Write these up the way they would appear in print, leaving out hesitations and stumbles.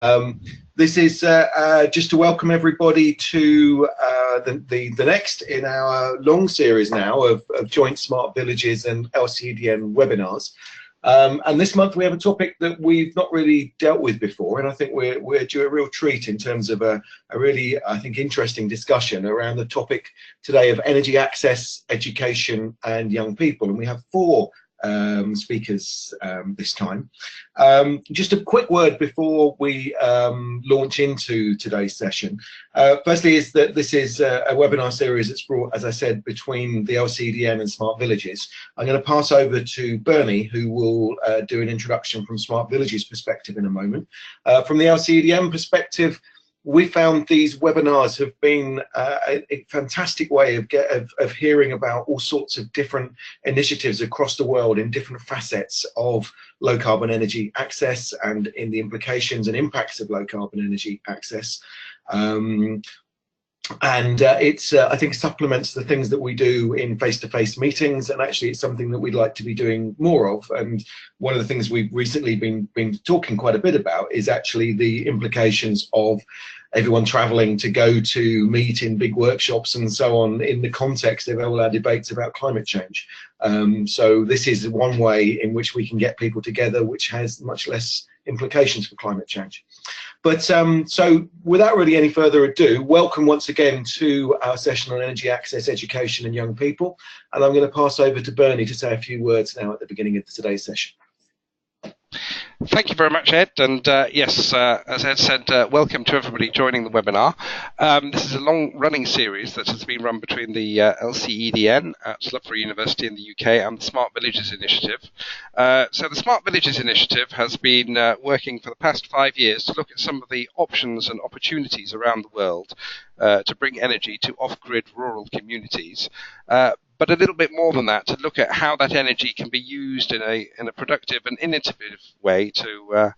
This is just to welcome everybody to the next in our long series now of joint smart villages and LCEDN webinars. And this month we have a topic that we've not really dealt with before, and I think we're due a real treat in terms of a really, I think, interesting discussion around the topic today of energy access, education and young people. And we have four speakers this time. Just a quick word before we launch into today's session. Firstly is that this is a webinar series that's brought, as I said, between the LCEDN and Smart Villages. I'm going to pass over to Bernie, who will do an introduction from Smart Villages perspective in a moment. From the LCEDN perspective, we found these webinars have been a fantastic way of hearing about all sorts of different initiatives across the world in different facets of low carbon energy access and in the implications and impacts of low carbon energy access. It's I think supplements the things that we do in face-to-face meetings, and actually it's something that we'd like to be doing more of. And one of the things we've recently been talking quite a bit about is actually the implications of everyone traveling to go to meet in big workshops and so on in the context of all our debates about climate change. So this is one way in which we can get people together, which has much less implications for climate change. But so without really any further ado, welcome once again to our session on energy access, education and young people. And I'm going to pass over to Bernie to say a few words now at the beginning of today's session. Thank you very much, Ed. And yes, as Ed said, welcome to everybody joining the webinar. This is a long-running series that has been run between the LCEDN at Loughborough University in the UK and the Smart Villages Initiative. So the Smart Villages Initiative has been working for the past 5 years to look at some of the options and opportunities around the world to bring energy to off-grid rural communities. But a little bit more than that, to look at how that energy can be used in a productive and innovative way to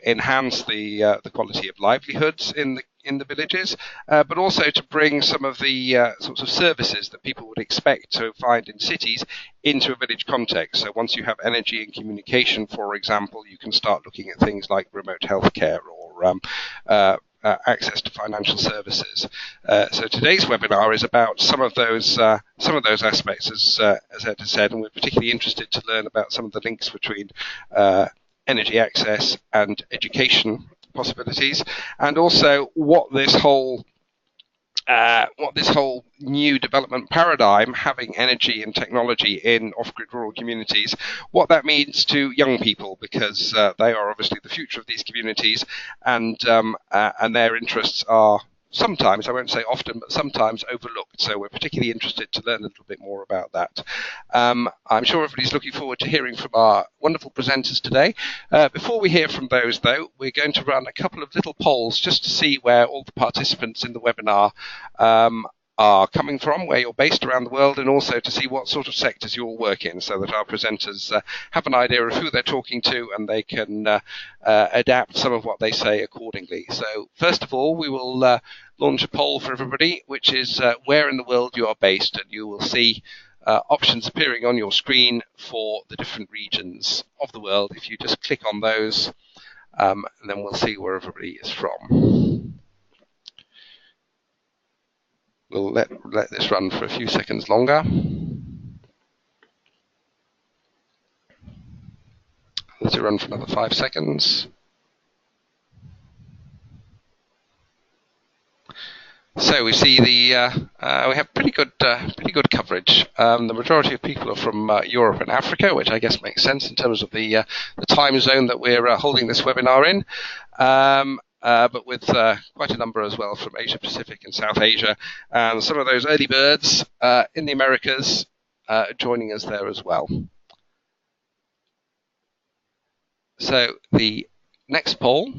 enhance the quality of livelihoods in the villages, but also to bring some of the sorts of services that people would expect to find in cities into a village context. So once you have energy and communication, for example, you can start looking at things like remote healthcare or access to financial services. So today's webinar is about some of those aspects, as Ed has said, and we're particularly interested to learn about some of the links between energy access and education possibilities, and also what this whole new development paradigm, having energy and technology in off-grid rural communities, what that means to young people, because they are obviously the future of these communities, and their interests are sometimes, I won't say often, but sometimes overlooked. So we're particularly interested to learn a little bit more about that. I'm sure everybody's looking forward to hearing from our wonderful presenters today. Before we hear from those, though, we're going to run a couple of little polls just to see where all the participants in the webinar are coming from, where you're based around the world, and also to see what sort of sectors you all work in, so that our presenters have an idea of who they're talking to and they can adapt some of what they say accordingly. So first of all, we will launch a poll for everybody, which is where in the world you are based, and you will see options appearing on your screen for the different regions of the world. If you just click on those, and then we'll see where everybody is from. We'll let this run for a few seconds longer. Let it run for another 5 seconds. So we see we have pretty good coverage. The majority of people are from Europe and Africa, which I guess makes sense in terms of the time zone that we're holding this webinar in. But with quite a number as well from Asia Pacific and South Asia, and some of those early birds in the Americas joining us there as well. So the next poll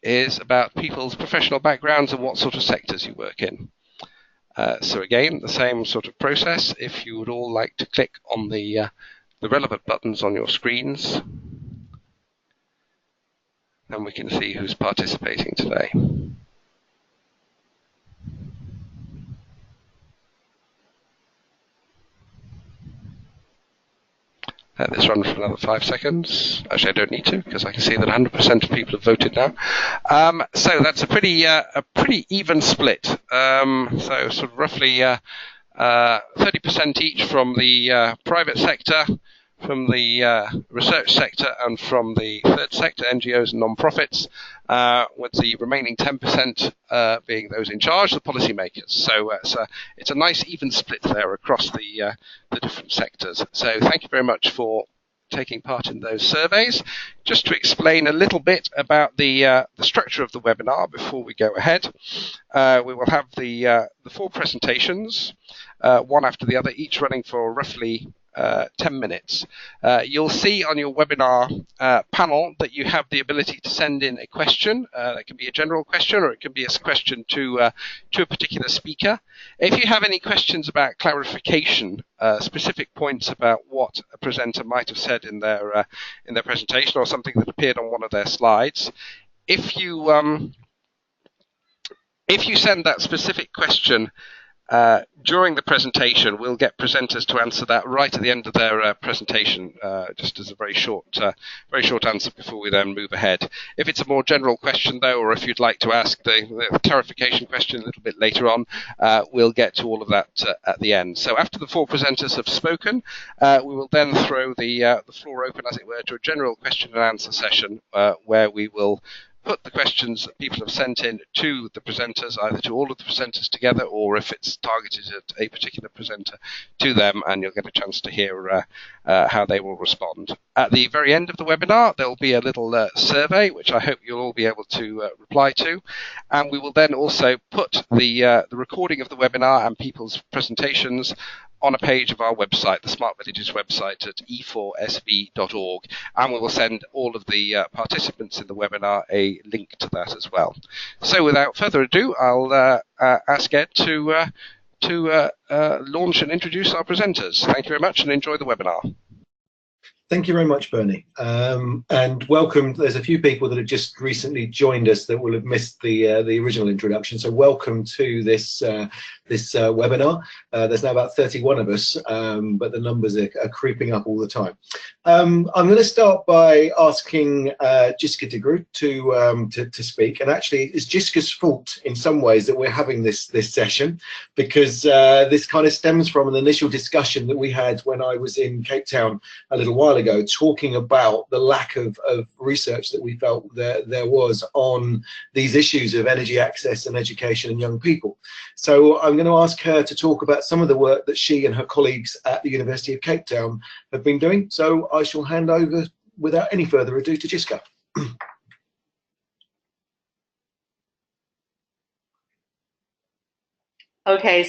is about people's professional backgrounds and what sort of sectors you work in. So again, the same sort of process. If you would all like to click on the relevant buttons on your screens, and we can see who's participating today. let this run for another 5 seconds. Actually, I don't need to because I can see that 100% of people have voted now. So that's a pretty even split. So sort of roughly 30% each from the private sector, from the research sector, and from the third sector, NGOs and non-profits, with the remaining 10% being those in charge, the policymakers. So it's a nice even split there across the different sectors. So thank you very much for taking part in those surveys. Just to explain a little bit about the structure of the webinar before we go ahead, we will have the 4 presentations, one after the other, each running for roughly 10 minutes. You'll see on your webinar panel that you have the ability to send in a question. That can be a general question, or it can be a question to a particular speaker. If you have any questions about clarification, specific points about what a presenter might have said in their presentation, or something that appeared on one of their slides, if you send that specific question during the presentation, we'll get presenters to answer that right at the end of their presentation, just as a very short answer before we then move ahead. If it's a more general question, though, or if you'd like to ask the clarification question a little bit later on, we'll get to all of that at the end. So after the 4 presenters have spoken, we will then throw the floor open, as it were, to a general question and answer session, where we will put the questions that people have sent in to the presenters, either to all of the presenters together, or if it's targeted at a particular presenter, to them, and you'll get a chance to hear how they will respond. At the very end of the webinar, there will be a little survey, which I hope you'll all be able to reply to, and we will then also put the recording of the webinar and people's presentations on a page of our website, the Smart Villages website at e4sv.org, and we will send all of the participants in the webinar a link to that as well. So without further ado, I'll ask Ed to launch and introduce our presenters. Thank you very much, and enjoy the webinar. Thank you very much, Bernie, and welcome. There's a few people that have just recently joined us that will have missed the original introduction, so welcome to this webinar. There's now about 31 of us, but the numbers are creeping up all the time. I'm going to start by asking Jiska de Groot to speak, and actually it's Jiska's fault in some ways that we're having this session, because this kind of stems from an initial discussion that we had when I was in Cape Town a little while ago, talking about the lack of research that we felt there was on these issues of energy access and education and young people. So I'm going to ask her to talk about some of the work that she and her colleagues at the University of Cape Town have been doing. So I shall hand over without any further ado to Jiska. Okay,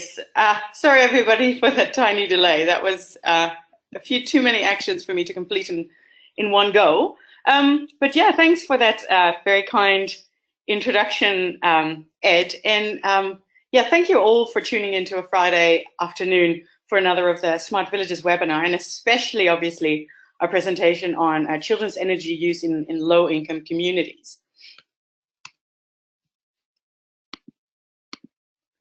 sorry everybody for that tiny delay. That was a few too many actions for me to complete in one go. But yeah, thanks for that very kind introduction, Ed. And yeah, thank you all for tuning into a Friday afternoon for another of the Smart Villages webinar, and especially, obviously, a presentation on children's energy use in low-income communities.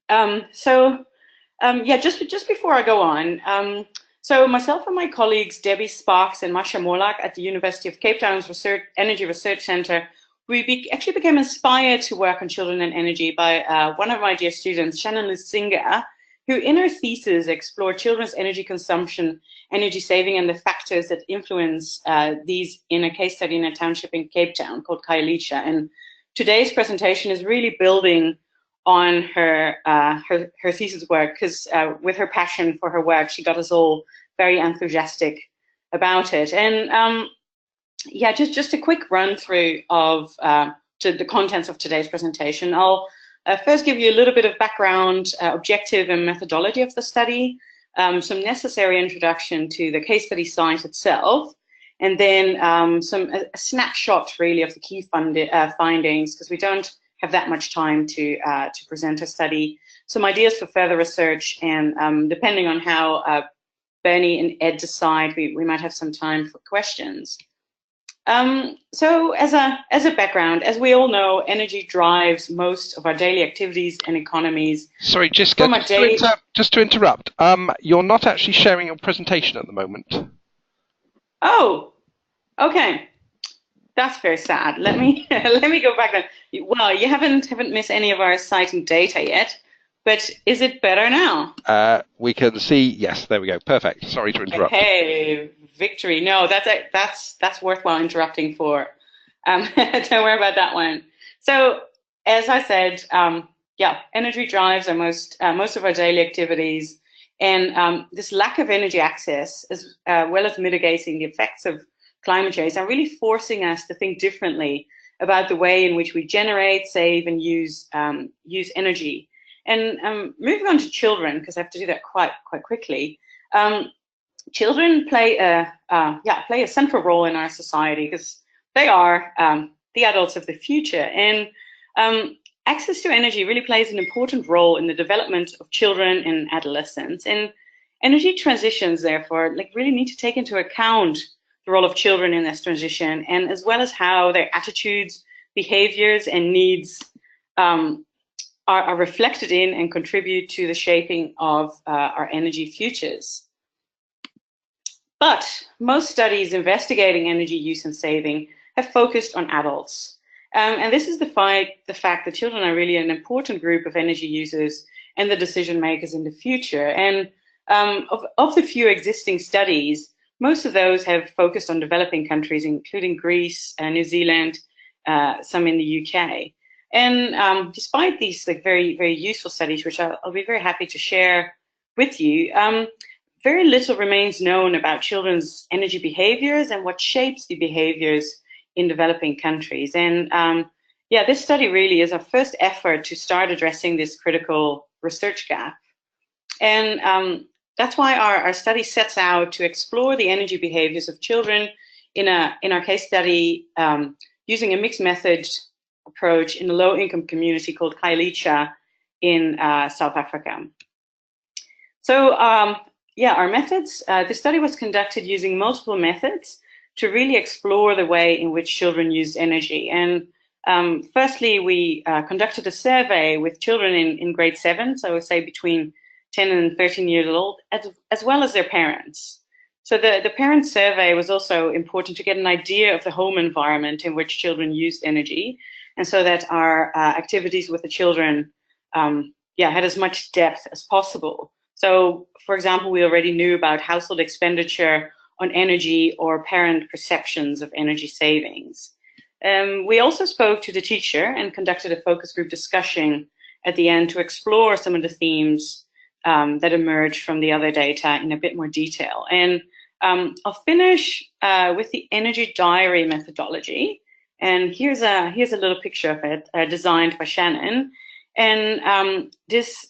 Yeah, just before I go on, so myself and my colleagues, Debbie Sparks and Masha Morlak at the University of Cape Town's Energy Research Center, we actually became inspired to work on children and energy by one of my dear students, Shannon Lusinga, who in her thesis explored children's energy consumption, energy saving, and the factors that influence these in a case study in a township in Cape Town called Khayelitsha. And today's presentation is really building on her thesis work, because with her passion for her work, she got us all very enthusiastic about it. And yeah, just a quick run through of to the contents of today's presentation. I'll first give you a little bit of background, objective and methodology of the study, some necessary introduction to the case study site itself, and then a snapshot really of the key findings, because we don't have that much time to present a study, some ideas for further research, and depending on how Bernie and Ed decide, we might have some time for questions. So as a background, as we all know, energy drives most of our daily activities and economies. Sorry, Jiska, just to interrupt, you're not actually sharing your presentation at the moment. Oh, okay. That's very sad. Let me let me go back then. Well, you haven't missed any of our exciting data yet, but is it better now? We can see. Yes, there we go. Perfect. Sorry to interrupt. Hey, victory! No, that's worthwhile interrupting for. Don't worry about that one. So, as I said, yeah, energy drives are most of our daily activities, and this lack of energy access, as well as mitigating the effects of climate change, are really forcing us to think differently about the way in which we generate, save, and use energy. And moving on to children, because I have to do that quite quickly. Children play a central role in our society because they are the adults of the future, and access to energy really plays an important role in the development of children and adolescents. And energy transitions, therefore, really need to take into account the role of children in this transition, and as well as how their attitudes, behaviors, and needs are reflected in and contribute to the shaping of our energy futures. But most studies investigating energy use and saving have focused on adults. And this is the fact that children are really an important group of energy users and the decision makers in the future. And of the few existing studies, most of those have focused on developing countries, including Greece, New Zealand, some in the UK. And despite these very, very useful studies, which I'll be very happy to share with you, very little remains known about children's energy behaviors and what shapes the behaviors in developing countries. And yeah, this study really is our first effort to start addressing this critical research gap. And that's why our study sets out to explore the energy behaviors of children in our case study using a mixed method approach in a low-income community called Khayelitsha in South Africa. So yeah, our methods, the study was conducted using multiple methods to really explore the way in which children use energy. And firstly, we conducted a survey with children in grade 7, so say between 10 and 13 years old, as well as their parents. So the parent survey was also important to get an idea of the home environment in which children used energy, and so that our activities with the children had as much depth as possible. So, for example, we already knew about household expenditure on energy or parent perceptions of energy savings. We also spoke to the teacher and conducted a focus group discussion at the end to explore some of the themes that emerged from the other data in a bit more detail. And I'll finish with the energy diary methodology. And here's a little picture of it designed by Shannon. And this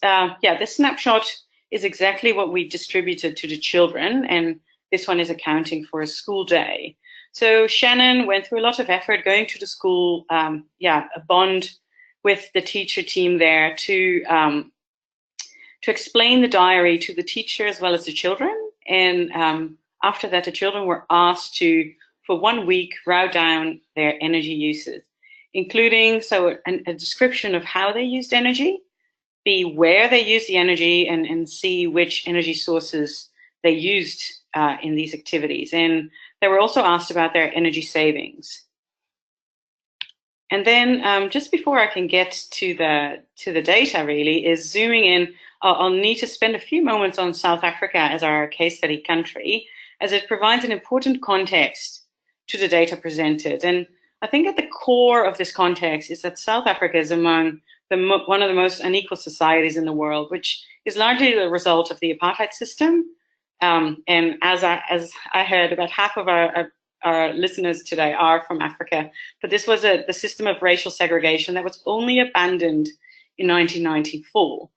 snapshot is exactly what we distributed to the children, and this one is accounting for a school day. So Shannon went through a lot of effort going to the school, a bond with the teacher team there to explain the diary to the teacher as well as the children. And after that, the children were asked to, for 1 week, write down their energy uses, including a description of how they used energy, B, where they used the energy, and C, which energy sources they used in these activities. And they were also asked about their energy savings. And then just before I can get to the data really is zooming in, I'll need to spend a few moments on South Africa as our case study country, as it provides an important context to the data presented. And I think at the core of this context is that South Africa is among one of the most unequal societies in the world, which is largely the result of the apartheid system. And as I heard, about half of our listeners today are from Africa, but this was the system of racial segregation that was only abandoned in 1994.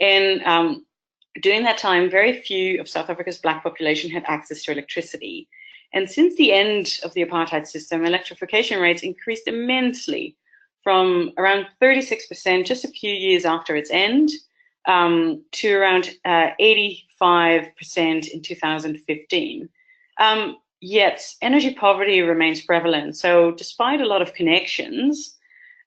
And during that time, very few of South Africa's Black population had access to electricity. And since the end of the apartheid system, electrification rates increased immensely, from around 36% just a few years after its end to around 85% in 2015. Yet energy poverty remains prevalent. So despite a lot of connections,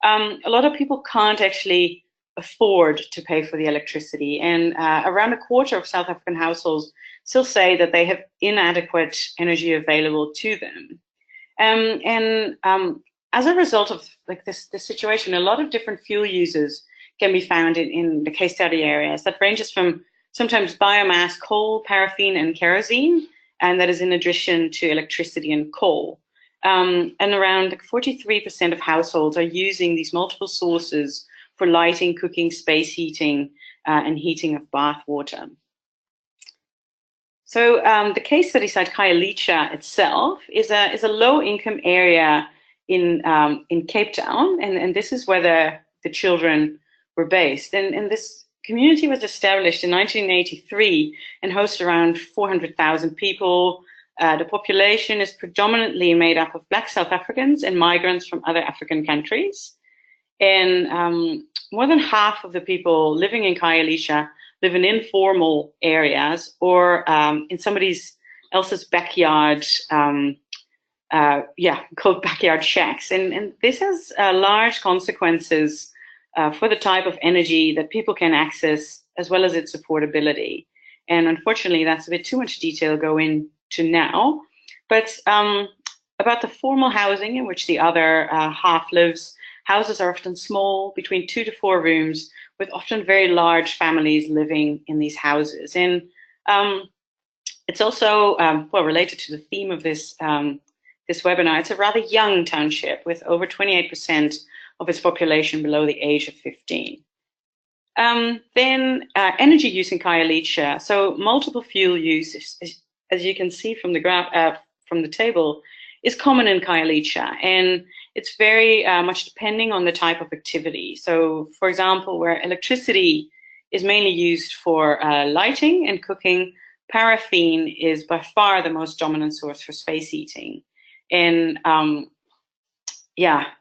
a lot of people can't actually afford to pay for the electricity. And around a quarter of South African households still say that they have inadequate energy available to them. As a result of like this situation, a lot of different fuel users can be found in the case study areas. That ranges from sometimes biomass, coal, paraffin, and kerosene, and that is in addition to electricity and coal. And around 43% of households are using these multiple sources for lighting, cooking, space heating, and heating of bath water. So the case study site Khayelitsha itself is a low-income area in Cape Town, and this is where the children were based. And this community was established in 1983 and hosts around 400,000 people. The population is predominantly made up of Black South Africans and migrants from other African countries. And more than half of the people living in Khayelitsha live in informal areas or in somebody else's backyard, called backyard shacks. And this has large consequences for the type of energy that people can access, as well as its affordability. And unfortunately, that's a bit too much detail to go into now. But about the formal housing in which the other half lives, houses are often small, between 2 to 4 rooms, with often very large families living in these houses. And it's also, related to the theme of this webinar, it's a rather young township with over 28% of its population below the age of 15. Then energy use in Khayelitsha. So multiple fuel use, as you can see from the graph, from the table, is common in Khayelitsha, and it's very much depending on the type of activity. So, for example, where electricity is mainly used for lighting and cooking, paraffin is by far the most dominant source for space heating. And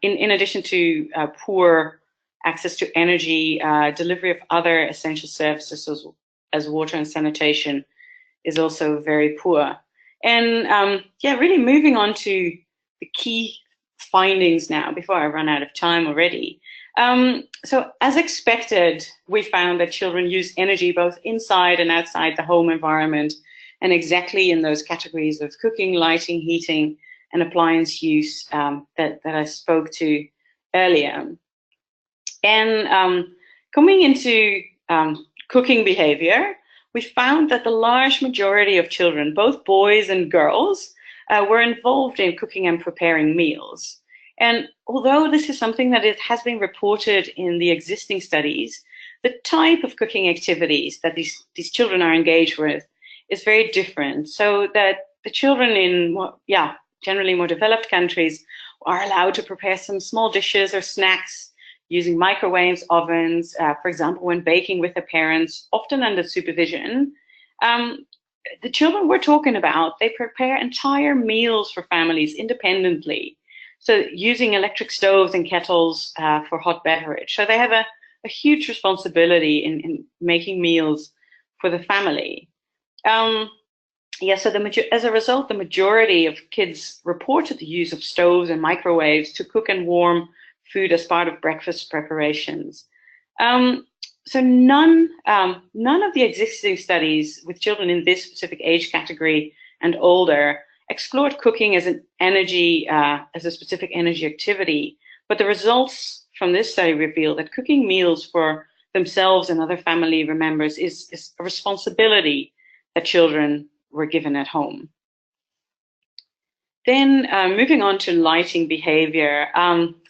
in addition to poor access to energy, delivery of other essential services as water and sanitation is also very poor. And really moving on to the key findings now before I run out of time already. So as expected, we found that children use energy both inside and outside the home environment, and exactly in those categories of cooking, lighting, heating, and appliance use that I spoke to earlier. And coming into cooking behavior, we found that the large majority of children, both boys and girls, were involved in cooking and preparing meals. And although this is something that has been reported in the existing studies, the type of cooking activities that these children are engaged with is very different. So that the children in generally more developed countries are allowed to prepare some small dishes or snacks using microwaves, ovens, for example, when baking with their parents, often under supervision. The children we're talking about, they prepare entire meals for families independently. So using electric stoves and kettles for hot beverage. So they have a huge responsibility in making meals for the family. So as a result, the majority of kids reported the use of stoves and microwaves to cook and warm food as part of breakfast preparations. So none of the existing studies with children in this specific age category and older explored cooking as as a specific energy activity. But the results from this study reveal that cooking meals for themselves and other family members is a responsibility that children were given at home. Then moving on to lighting behavior.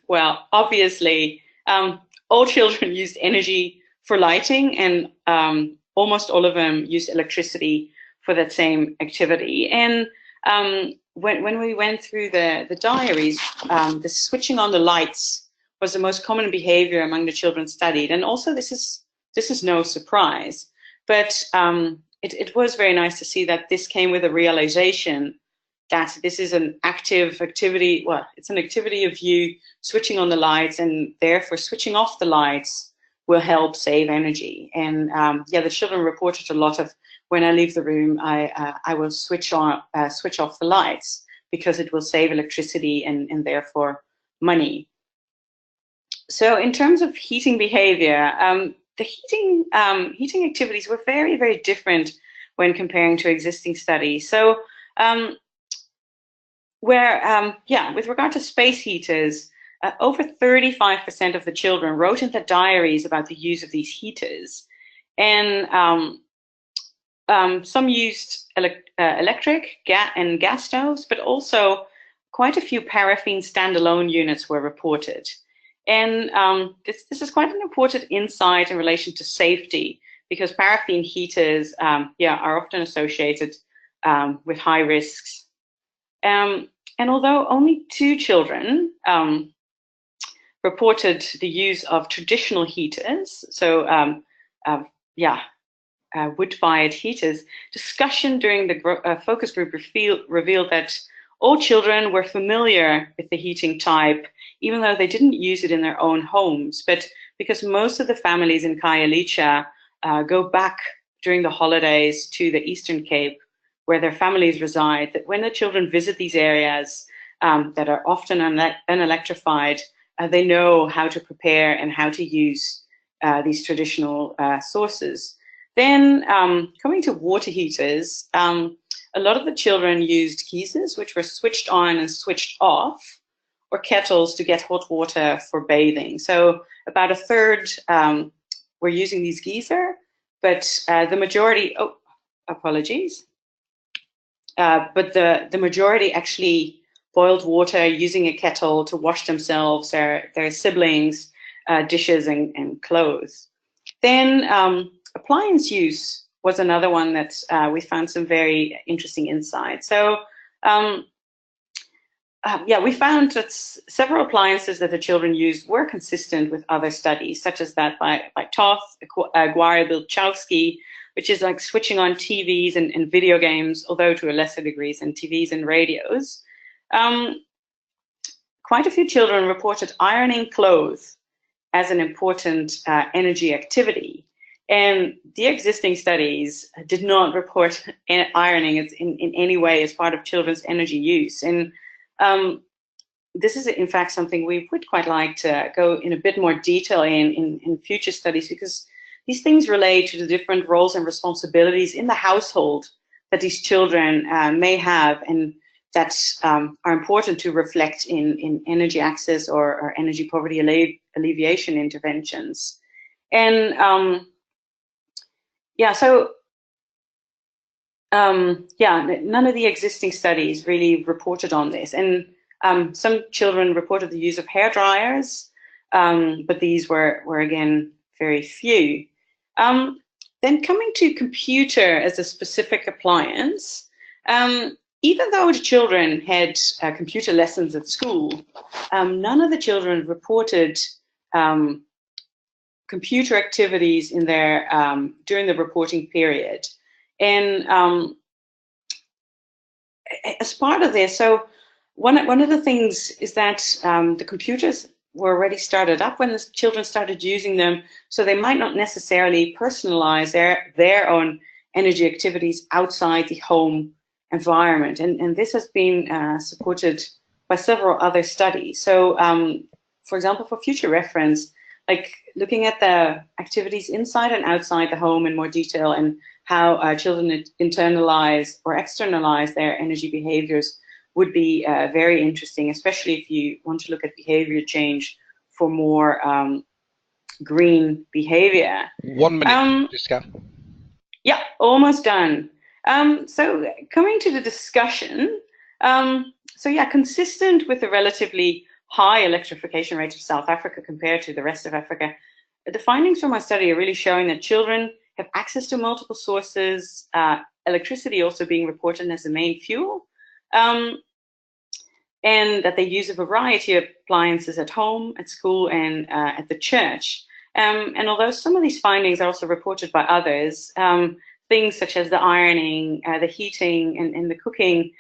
Obviously, all children used energy for lighting, and almost all of them used electricity for that same activity. And when we went through the diaries, the switching on the lights was the most common behavior among the children studied. And also, this is no surprise, but it was very nice to see that this came with a realization that this is an active activity. Well, it's an activity of you switching on the lights, and therefore switching off the lights will help save energy. And the children reported a lot of, when I leave the room, I will switch off the lights because it will save electricity and therefore money. So in terms of heating behavior, the heating activities were very, very different when comparing to existing studies. So with regard to space heaters, over 35% of the children wrote in their diaries about the use of these heaters. And some used electric and gas stoves, but also quite a few paraffin standalone units were reported. And this is quite an important insight in relation to safety, because paraffin heaters are often associated with high risks. And although only 2 children reported the use of traditional heaters, so wood-fired heaters, discussion during the focus group revealed that all children were familiar with the heating type, even though they didn't use it in their own homes. But because most of the families in Khayelitsha go back during the holidays to the Eastern Cape, where their families reside, that when the children visit these areas that are often unelectrified, they know how to prepare and how to use these traditional sources. Then coming to water heaters, a lot of the children used geysers, which were switched on and switched off, or kettles to get hot water for bathing. So about 1/3 were using these geyser, but the majority, but the majority actually boiled water using a kettle to wash themselves, their siblings, dishes and clothes. Then appliance use was another one that we found some very interesting insights. So we found that several appliances that the children used were consistent with other studies, such as that by Toth, Aguirre-Bilchowski, which is like switching on TVs and video games, although to a lesser degree than TVs and radios. Quite a few children reported ironing clothes as an important energy activity. And the existing studies did not report ironing in any way as part of children's energy use. And this is, in fact, something we would quite like to go in a bit more detail in future studies, because these things relate to the different roles and responsibilities in the household that these children may have, and that are important to reflect in energy access or energy poverty alleviation interventions. And none of the existing studies really reported on this. And some children reported the use of hair dryers, but these were again very few. Then coming to computer as a specific appliance, even though the children had computer lessons at school, none of the children reported computer activities in their during the reporting period. And as part of this, so one of the things is that the computers were already started up when the children started using them, so they might not necessarily personalize their own energy activities outside the home environment. And this has been supported by several other studies. So for example, for future reference, like looking at the activities inside and outside the home in more detail, and how children internalize or externalize their energy behaviors would be very interesting, especially if you want to look at behavior change for more green behavior. 1 minute, Jiska. Yeah, almost done. So coming to the discussion, consistent with the relatively high electrification rate of South Africa compared to the rest of Africa, the findings from our study are really showing that children have access to multiple sources, electricity also being reported as the main fuel, and that they use a variety of appliances at home, at school, and at the church. And although some of these findings are also reported by others, things such as the ironing, the heating, and the cooking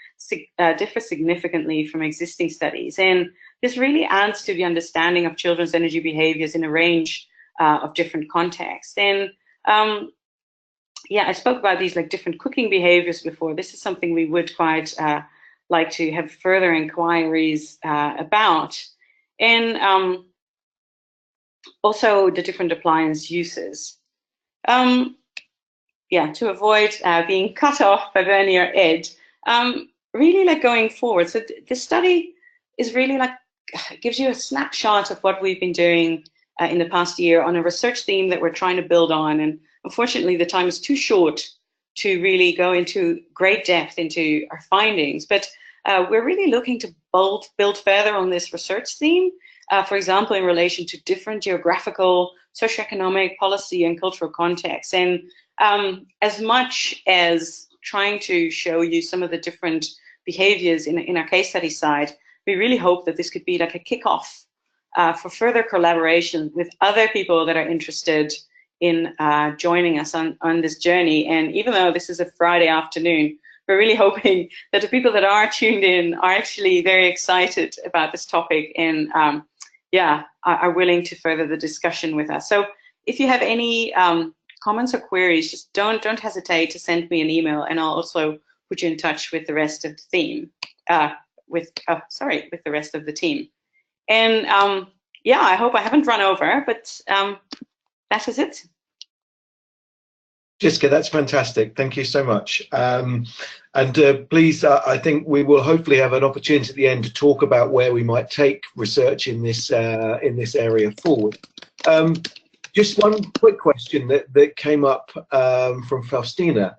differ significantly from existing studies. And this really adds to the understanding of children's energy behaviors in a range of different contexts. And I spoke about these like different cooking behaviors before. This is something we would quite like to have further inquiries about. And also the different appliance uses. Yeah, to avoid being cut off by Bernie or Ed, really like going forward. So this study is really like, gives you a snapshot of what we've been doing in the past year on a research theme that we're trying to build on. And unfortunately, the time is too short to really go into great depth into our findings. But we're really looking to build further on this research theme, for example, in relation to different geographical, socioeconomic, policy, and cultural contexts. And as much as trying to show you some of the different behaviors in our case study side, we really hope that this could be like a kickoff for further collaboration with other people that are interested in joining us on this journey. And even though this is a Friday afternoon, we're really hoping that the people that are tuned in are actually very excited about this topic and yeah, are willing to further the discussion with us. So if you have any comments or queries, just don't hesitate to send me an email, and I'll also put you in touch with the rest of the theme, with the rest of the team. And yeah, I hope I haven't run over, but that is it. Jiska, that's fantastic. Thank you so much. And please, I think we will hopefully have an opportunity at the end to talk about where we might take research in this area forward. Just one quick question that came up from Faustina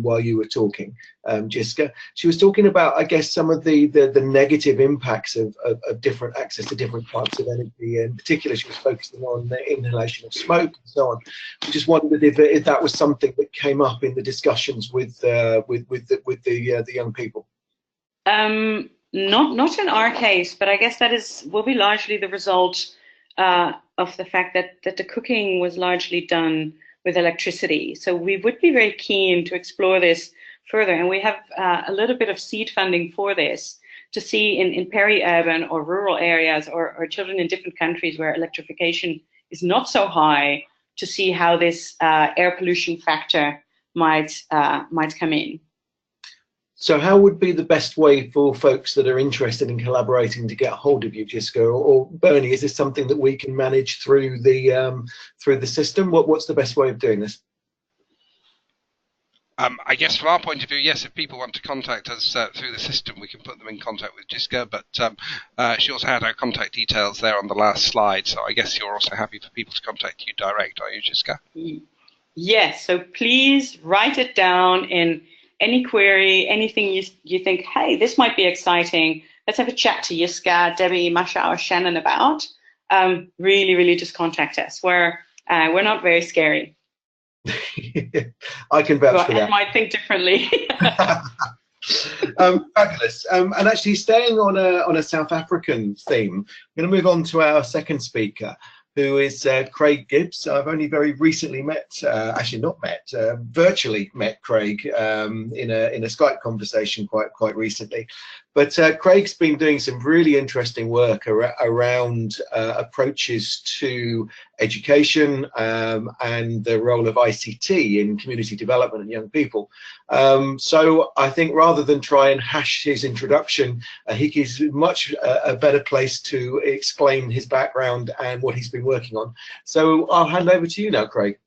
while you were talking, Jiska. She was talking about, I guess, some of the negative impacts of different access to different types of energy. In particular, she was focusing on the inhalation of smoke and so on. I just wondered if that was something that came up in the discussions with the young people. Not in our case, but I guess that will be largely the result of the fact that the cooking was largely done with electricity. So we would be very keen to explore this further, and we have a little bit of seed funding for this to see in peri-urban or rural areas or children in different countries where electrification is not so high, to see how this air pollution factor might come in. So how would be the best way for folks that are interested in collaborating to get a hold of you, Jiska, or Bernie? Is this something that we can manage through the system? What's the best way of doing this? I guess from our point of view, yes, if people want to contact us through the system, we can put them in contact with Jiska, but she also had our contact details there on the last slide, so I guess you're also happy for people to contact you direct, are you, Jiska? Yes, so please write it down in any query, anything you think, hey, this might be exciting. Let's have a chat to Jiska, Debbie, Masha, or Shannon about. Really just contact us. We're not very scary. I can vouch for that. I might think differently. Fabulous. And actually, staying on a South African theme, I'm going to move on to our second speaker, who is Craig Gibbs. I've only very recently met, actually not met, virtually met Craig in a Skype conversation quite recently. But Craig's been doing some really interesting work around approaches to education and the role of ICT in community development and young people. So I think rather than try and hash his introduction, he is much a better place to explain his background and what he's been working on. So I'll hand over to you now, Craig.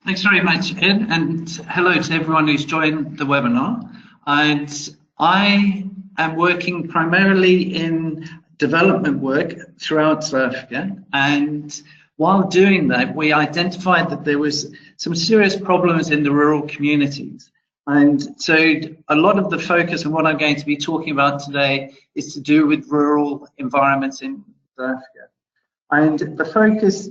Thanks very much, Ed, and hello to everyone who's joined the webinar. And I am working primarily in development work throughout South Africa, and while doing that, we identified that there was some serious problems in the rural communities. And so a lot of the focus of what I'm going to be talking about today is to do with rural environments in South Africa. And the focus,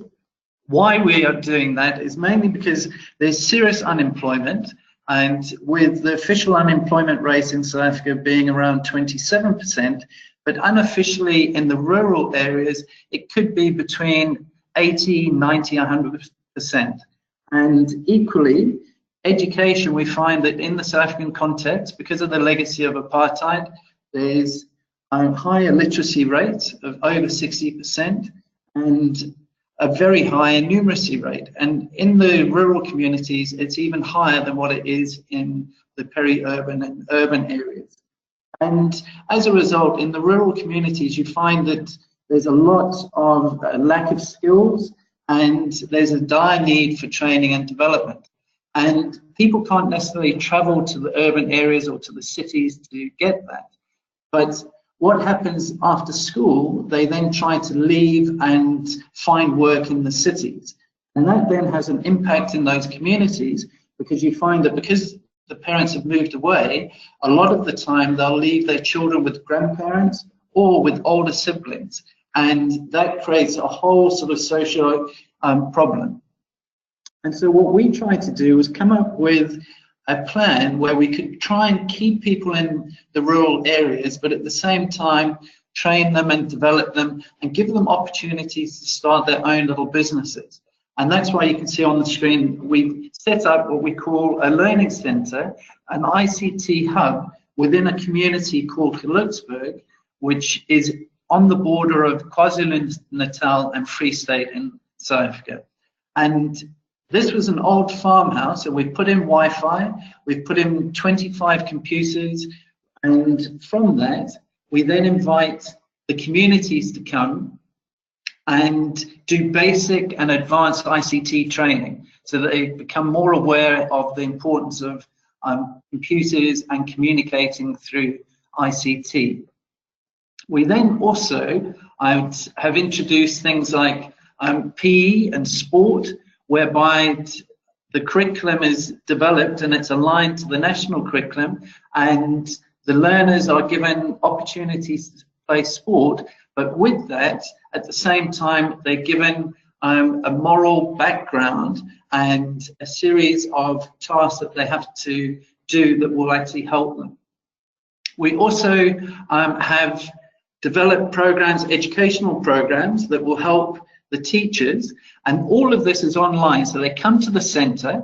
why we are doing that, is mainly because there's serious unemployment, and with the official unemployment rate in South Africa being around 27%, but unofficially in the rural areas, it could be between 80, 90, 100%. And equally, education, we find that in the South African context, because of the legacy of apartheid, there's a higher literacy rate of over 60% and a very high numeracy rate. And in the rural communities, it's even higher than what it is in the peri-urban and urban areas. And as a result, in the rural communities, you find that there's a lot of lack of skills, and there's a dire need for training and development. And people can't necessarily travel to the urban areas or to the cities to get that. But what happens after school, they then try to leave and find work in the cities. And that then has an impact in those communities, because you find that because the parents have moved away, a lot of the time they'll leave their children with grandparents or with older siblings. And that creates a whole sort of social problem. And so what we tried to do was come up with a plan where we could try and keep people in the rural areas, but at the same time train them and develop them and give them opportunities to start their own little businesses. And that's why you can see on the screen we've set up what we call a learning centre, an ICT hub within a community called Khayelitsha, which is on the border of KwaZulu-Natal and Free State in South Africa. And this was an old farmhouse, and we've put in Wi-Fi, we've put in 25 computers, and from that, we then invite the communities to come and do basic and advanced ICT training, so that they become more aware of the importance of computers and communicating through ICT. We then also have introduced things like PE and sport, whereby the curriculum is developed and it's aligned to the national curriculum, and the learners are given opportunities to play sport, but with that, at the same time, they're given a moral background and a series of tasks that they have to do that will actually help them. We also have developed programs, educational programs, that will help the teachers, and all of this is online. So they come to the centre.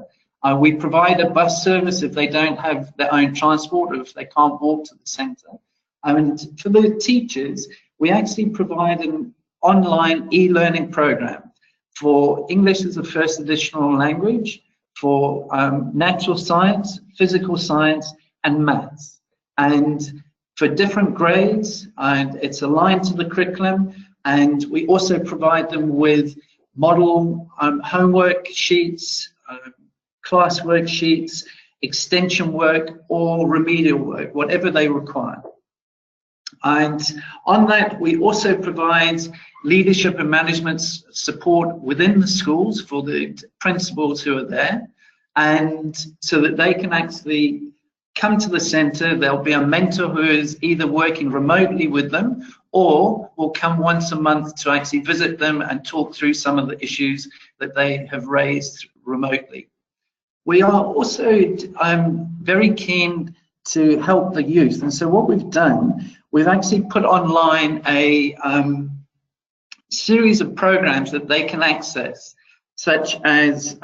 We provide a bus service if they don't have their own transport or if they can't walk to the centre. And for the teachers, we actually provide an online e-learning program for English as a first additional language, for natural science, physical science, and maths. And for different grades, and it's aligned to the curriculum. And we also provide them with model homework sheets, class worksheets, extension work, or remedial work, whatever they require. And on that, we also provide leadership and management support within the schools for the principals who are there, and so that they can actually come to the centre. There'll be a mentor who is either working remotely with them or will come once a month to actually visit them and talk through some of the issues that they have raised remotely. We are also very keen to help the youth, and so what we've done, we've actually put online a series of programs that they can access, such as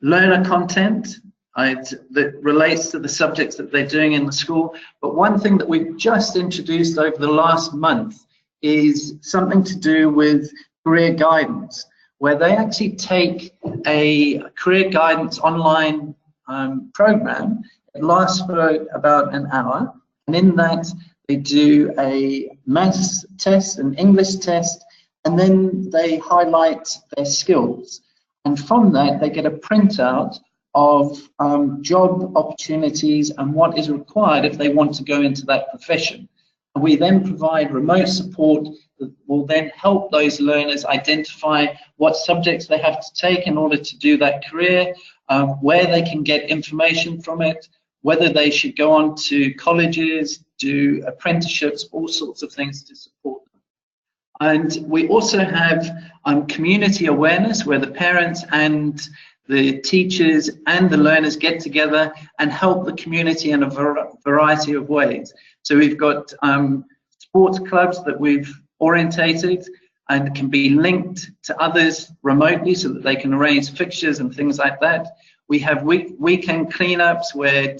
learner content that relates to the subjects that they're doing in the school. But one thing that we've just introduced over the last month is something to do with career guidance, where they actually take a career guidance online program. It lasts for about an hour, and in that they do a maths test, an English test, and then they highlight their skills. And from that, they get a printout of job opportunities and what is required if they want to go into that profession. And we then provide remote support that will then help those learners identify what subjects they have to take in order to do that career, where they can get information from it, whether they should go on to colleges, do apprenticeships, all sorts of things to support them. And we also have community awareness, where the parents and the teachers and the learners get together and help the community in a variety of ways. So we've got sports clubs that we've orientated and can be linked to others remotely so that they can arrange fixtures and things like that. We have weekend cleanups where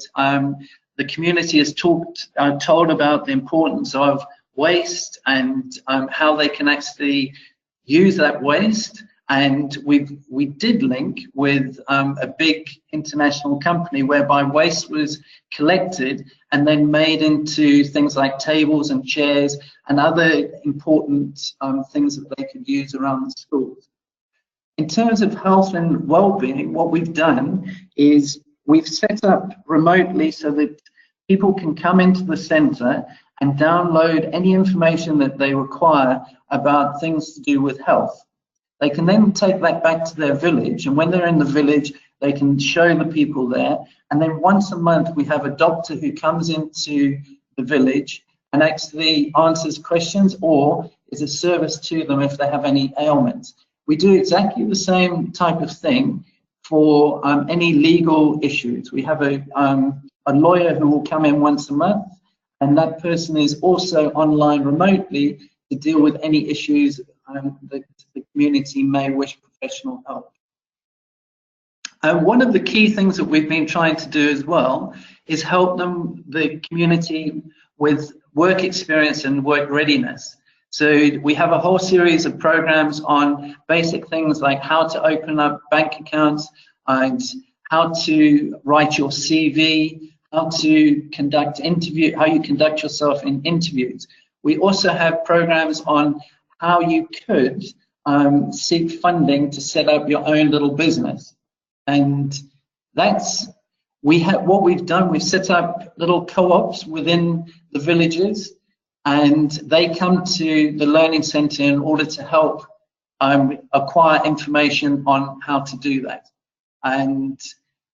the community is told about the importance of waste and how they can actually use that waste And we did link with a big international company whereby waste was collected and then made into things like tables and chairs and other important things that they could use around the schools. In terms of health and well-being, what we've done is we've set up remotely so that people can come into the centre and download any information that they require about things to do with health. They can then take that back to their village, and when they're in the village, they can show the people there. And then once a month, we have a doctor who comes into the village and actually answers questions or is a service to them if they have any ailments. We do exactly the same type of thing for any legal issues. We have a lawyer who will come in once a month, and that person is also online remotely to deal with any issues that the community may wish professional help. One of the key things that we've been trying to do as well is help the community with work experience and work readiness. So we have a whole series of programs on basic things like how to open up bank accounts and how to write your CV, how to conduct how you conduct yourself in interviews. We also have programs on how you could seek funding to set up your own little business. And that's what we've done. We've set up little co-ops within the villages, and they come to the learning centre in order to help acquire information on how to do that. And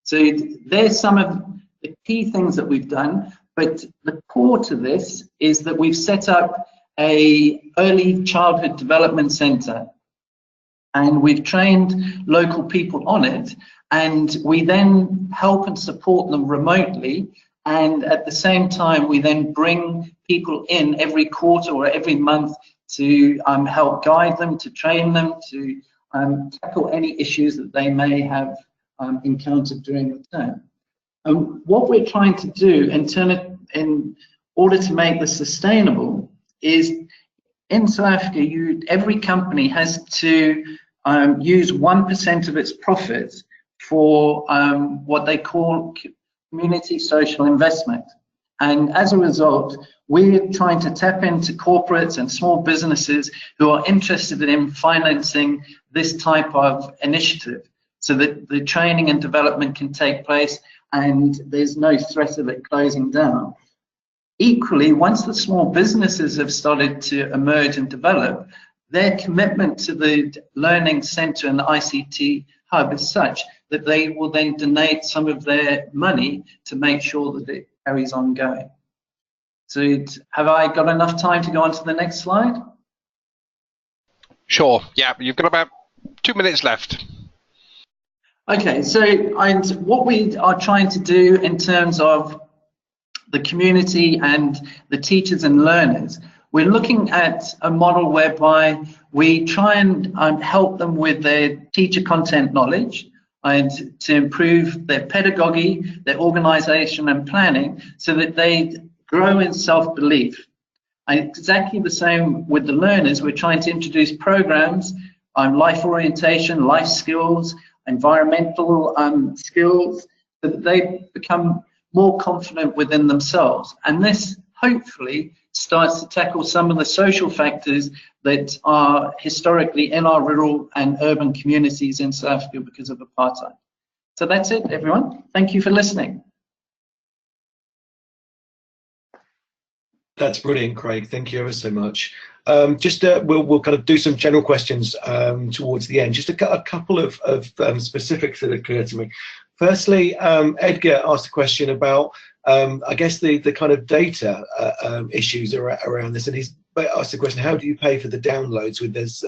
so there's some of the key things that we've done, but the core to this is that we've set up a early childhood development centre, and we've trained local people on it, and we then help and support them remotely. And at the same time, we then bring people in every quarter or every month to help guide them, to train them, to tackle any issues that they may have encountered during the term. And what we're trying to do in order to make this sustainable is, in South Africa, every company has to use 1% of its profits for what they call community social investment. And as a result, we're trying to tap into corporates and small businesses who are interested in financing this type of initiative so that the training and development can take place and there's no threat of it closing down. Equally, once the small businesses have started to emerge and develop, their commitment to the Learning Centre and the ICT Hub is such that they will then donate some of their money to make sure that it carries on going. So have I got enough time to go on to the next slide? Sure, yeah, you've got about 2 minutes left. Okay, so what we are trying to do in terms of the community and the teachers and learners, we're looking at a model whereby we try and help them with their teacher content knowledge and to improve their pedagogy, their organisation and planning so that they grow in self-belief. And exactly the same with the learners. We're trying to introduce programs on life orientation, life skills, environmental skills, so that they become more confident within themselves. And this hopefully starts to tackle some of the social factors that are historically in our rural and urban communities in South Africa because of apartheid. So that's it, everyone. Thank you for listening. That's brilliant, Craig. Thank you ever so much. We'll kind of do some general questions towards the end. Just a couple of specifics that occur to me. Firstly, Edgar asked a question about, I guess, the kind of data issues around this, and he's asked the question, how do you pay for the downloads with this?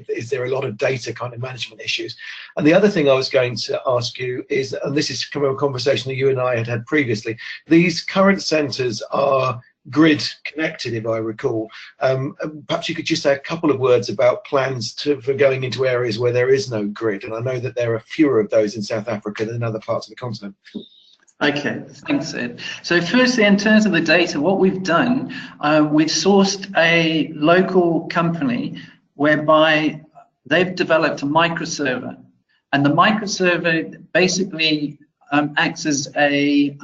Is there a lot of data kind of management issues? And the other thing I was going to ask you is, and this is from a conversation that you and I had previously, these current centres are grid connected, if I recall. Perhaps you could just say a couple of words about plans for going into areas where there is no grid, and I know that there are fewer of those in South Africa than in other parts of the continent. Okay, thanks, Ed. So firstly, in terms of the data, what we've done, we've sourced a local company whereby they've developed a microserver, and the microserver basically acts as a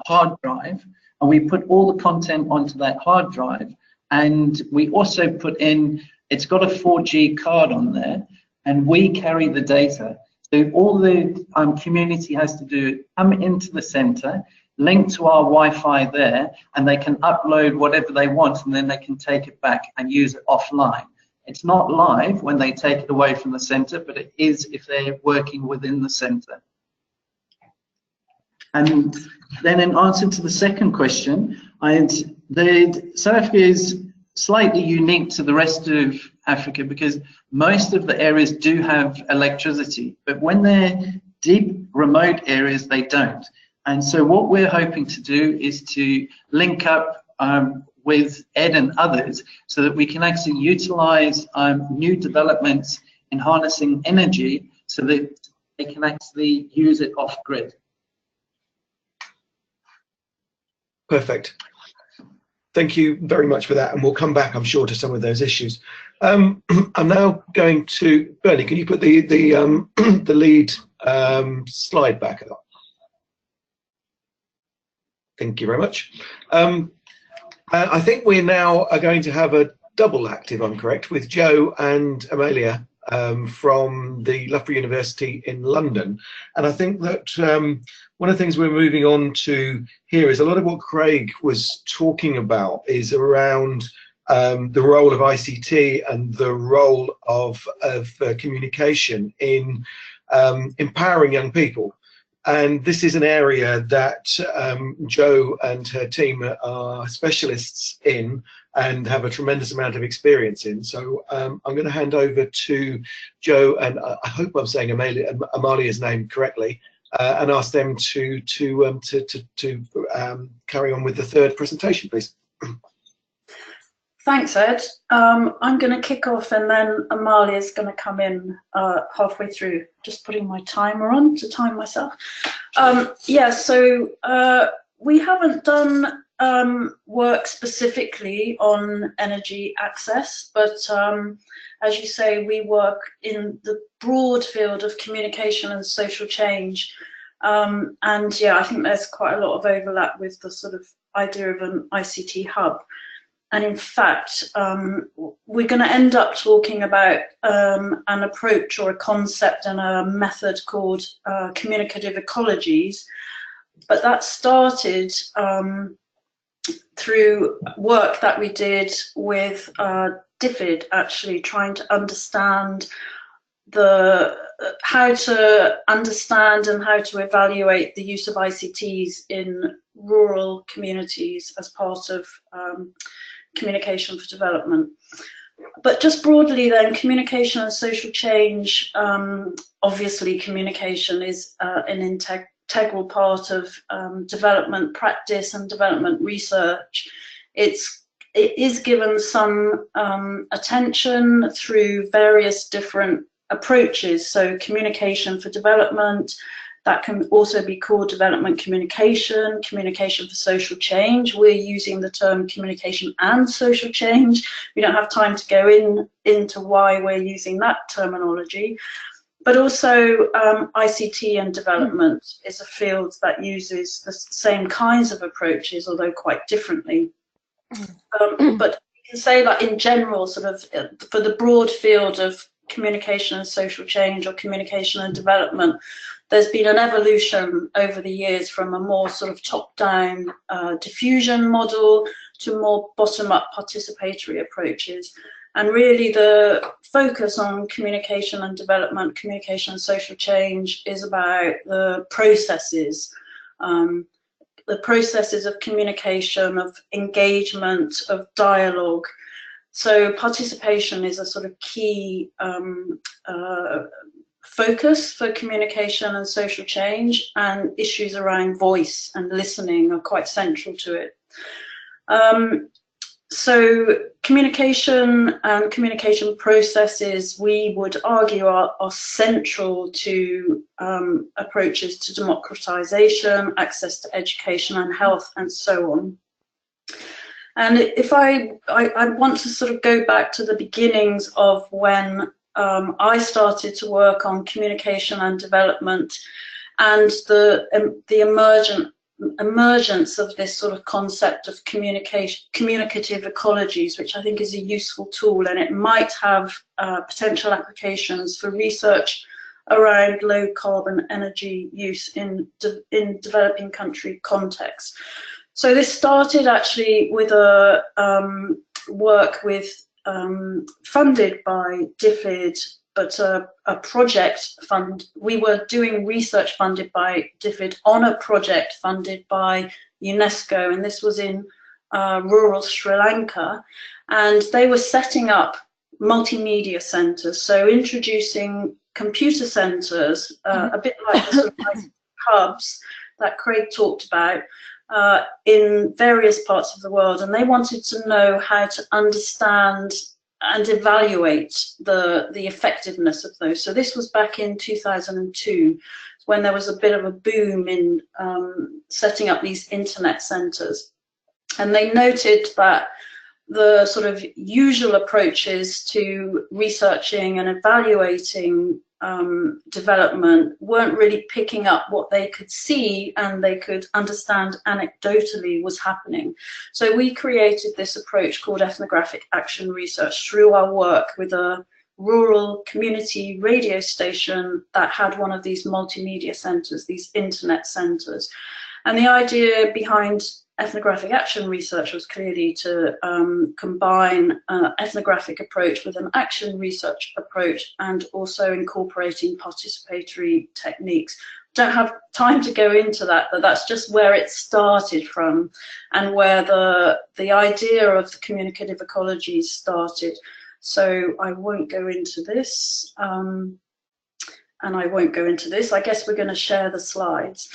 hard drive, and we put all the content onto that hard drive, and we also put in, it's got a 4G card on there, and we carry the data. So all the community has to do is come into the center, link to our Wi-Fi there, and they can upload whatever they want, and then they can take it back and use it offline. It's not live when they take it away from the center, but it is if they're working within the center. And then in answer to the second question, South Africa is slightly unique to the rest of Africa because most of the areas do have electricity, but when they're deep remote areas, they don't. And so what we're hoping to do is to link up with Ed and others so that we can actually utilize new developments in harnessing energy so that they can actually use it off grid. Perfect. Thank you very much for that, and we'll come back, I'm sure, to some of those issues. I'm now going to Bernie. Can you put the lead slide back up? Thank you very much. I think we now are going to have a double act, if I'm correct, with Joe and Amalia from the Loughborough University in London. And I think that one of the things we're moving on to here is a lot of what Craig was talking about is around the role of ICT and the role of communication in empowering young people. And this is an area that Jo and her team are specialists in and have a tremendous amount of experience in. So I'm going to hand over to Jo, and I hope I'm saying Amalia's name correctly, and ask them to carry on with the third presentation, please. Thanks, Ed. I'm going to kick off, and then Amalia's going to come in halfway through. Just putting my timer on to time myself. Yeah, so we haven't done work specifically on energy access, but as you say, we work in the broad field of communication and social change. And yeah, I think there's quite a lot of overlap with the sort of idea of an ICT hub. And in fact, we're going to end up talking about an approach or a concept and a method called communicative ecologies. But that started through work that we did with DFID, actually trying to understand how to understand and how to evaluate the use of ICTs in rural communities as part of communication for development. But just broadly then, communication and social change, obviously communication is an integral part of development practice and development research. It is given some attention through various different approaches. So communication for development, that can also be called development communication, communication for social change. We're using the term communication and social change. We don't have time to go into why we're using that terminology. But also ICT and development is a field that uses the same kinds of approaches, although quite differently. But you can say that in general, sort of for the broad field of communication and social change or communication and development, there's been an evolution over the years from a more sort of top-down diffusion model to more bottom-up participatory approaches. And really the focus on communication and development, communication and social change is about the processes of communication, of engagement, of dialogue. So participation is a sort of key focus for communication and social change, and issues around voice and listening are quite central to it. So communication and communication processes, we would argue, are central to approaches to democratization, access to education and health, and so on. And if I want to sort of go back to the beginnings of when I started to work on communication and development, and the emergence of this sort of concept of communicative ecologies, which I think is a useful tool, and it might have potential applications for research around low carbon energy use in developing country contexts. So this started actually with a work with funded by DFID, but a project fund. We were doing research funded by DFID on a project funded by UNESCO, and this was in rural Sri Lanka, and they were setting up multimedia centres, so introducing computer centres, a bit like the sort of hubs that Craig talked about, in various parts of the world, and they wanted to know how to understand and evaluate the effectiveness of those. So this was back in 2002, when there was a bit of a boom in setting up these internet centres, and they noted that the sort of usual approaches to researching and evaluating development weren't really picking up what they could see and they could understand anecdotally was happening. So we created this approach called ethnographic action research through our work with a rural community radio station that had one of these multimedia centres, these internet centres. And the idea behind ethnographic action research was clearly to combine an ethnographic approach with an action research approach, and also incorporating participatory techniques. Don't have time to go into that, but that's just where it started from, and where the idea of the communicative ecologies started. So I won't go into this, and I won't go into this. I guess we're going to share the slides.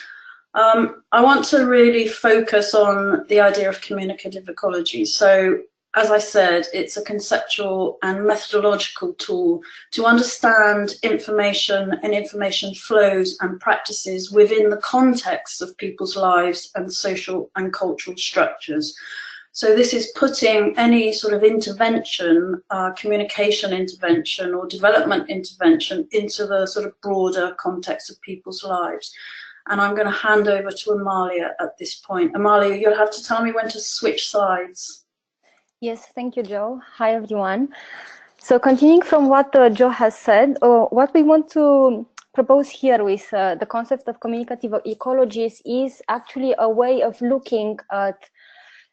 I want to really focus on the idea of communicative ecology. So, as I said, it's a conceptual and methodological tool to understand information and information flows and practices within the context of people's lives and social and cultural structures. So this is putting any sort of intervention, communication intervention or development intervention, into the sort of broader context of people's lives. And I'm going to hand over to Amalia at this point. Amalia, you'll have to tell me when to switch sides. Yes, thank you, Jo. Hi, everyone. So continuing from what Jo has said, what we want to propose here with the concept of communicative ecologies is actually a way of looking at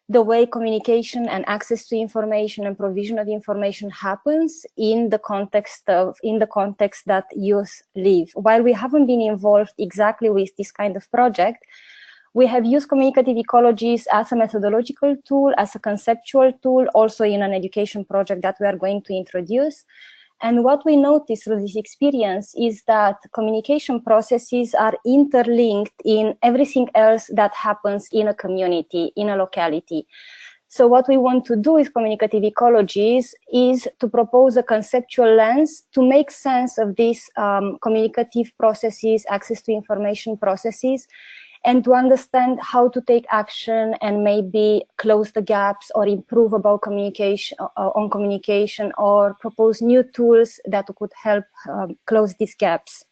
the way communication and access to information and provision of information happens in the context that youth live. While we haven't been involved exactly with this kind of project, we have used communicative ecologies as a methodological tool, as a conceptual tool, also in an education project that we are going to introduce. And what we notice through this experience is that communication processes are interlinked in everything else that happens in a community, in a locality. So what we want to do with communicative ecologies is to propose a conceptual lens to make sense of these communicative processes, access to information processes, and to understand how to take action and maybe close the gaps or improve about communication, or propose new tools that could help close these gaps.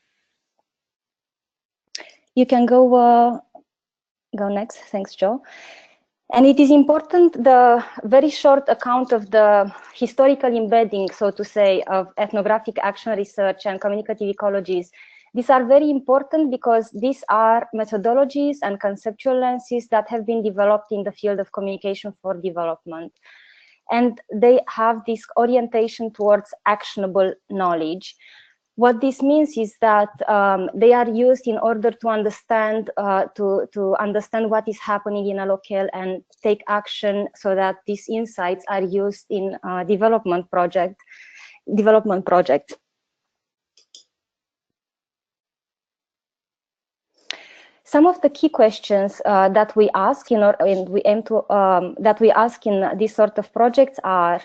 You can go next. Thanks, Jo. And it is important, the very short account of the historical embedding, so to say, of ethnographic action research and communicative ecologies. These are very important because these are methodologies and conceptual lenses that have been developed in the field of communication for development. And they have this orientation towards actionable knowledge. What this means is that they are used in order to understand understand what is happening in a locale and take action, so that these insights are used in development projects. Some of the key questions that we ask, that we ask in this sort of projects are: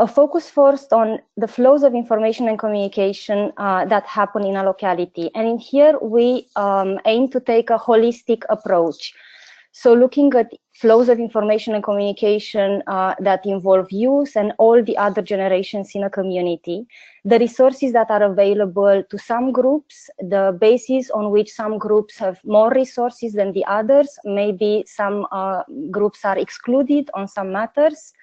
focus first on the flows of information and communication that happen in a locality. And in here we aim to take a holistic approach. So looking at flows of information and communication that involve youth and all the other generations in a community, the resources that are available to some groups, the basis on which some groups have more resources than the others, maybe some groups are excluded on some matters.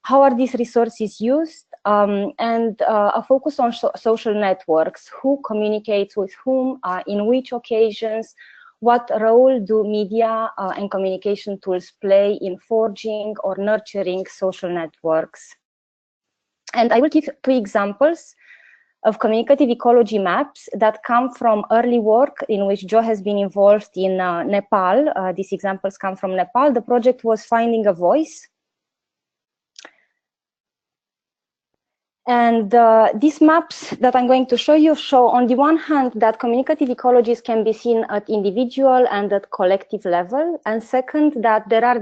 How are these resources used? And a focus on social networks, who communicates with whom, in which occasions, what role do media and communication tools play in forging or nurturing social networks? And I will give 2 examples of communicative ecology maps that come from early work in which Joe has been involved in Nepal. These examples come from Nepal. The project was Finding a Voice. And these maps that I'm going to show you show, on the one hand, that communicative ecologies can be seen at individual and at collective level. And second, that there are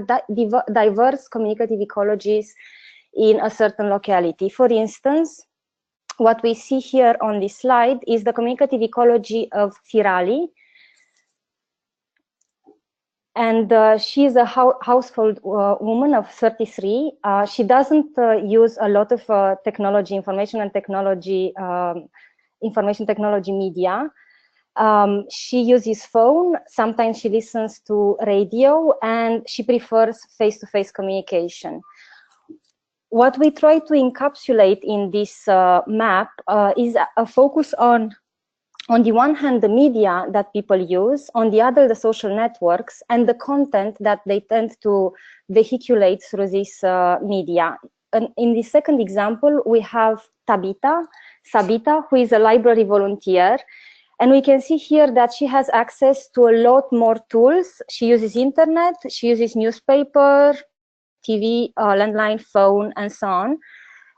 diverse communicative ecologies in a certain locality. For instance, what we see here on this slide is the communicative ecology of Thirali. And she is a household woman of 33. She doesn't use a lot of information technology media. She uses phone. Sometimes she listens to radio, and she prefers face-to-face communication. What we try to encapsulate in this map is a focus on the one hand, the media that people use, on the other, the social networks, and the content that they tend to vehiculate through this media. And in the second example, we have Sabita, who is a library volunteer. And we can see here that she has access to a lot more tools. She uses internet, she uses newspaper, TV, landline, phone, and so on.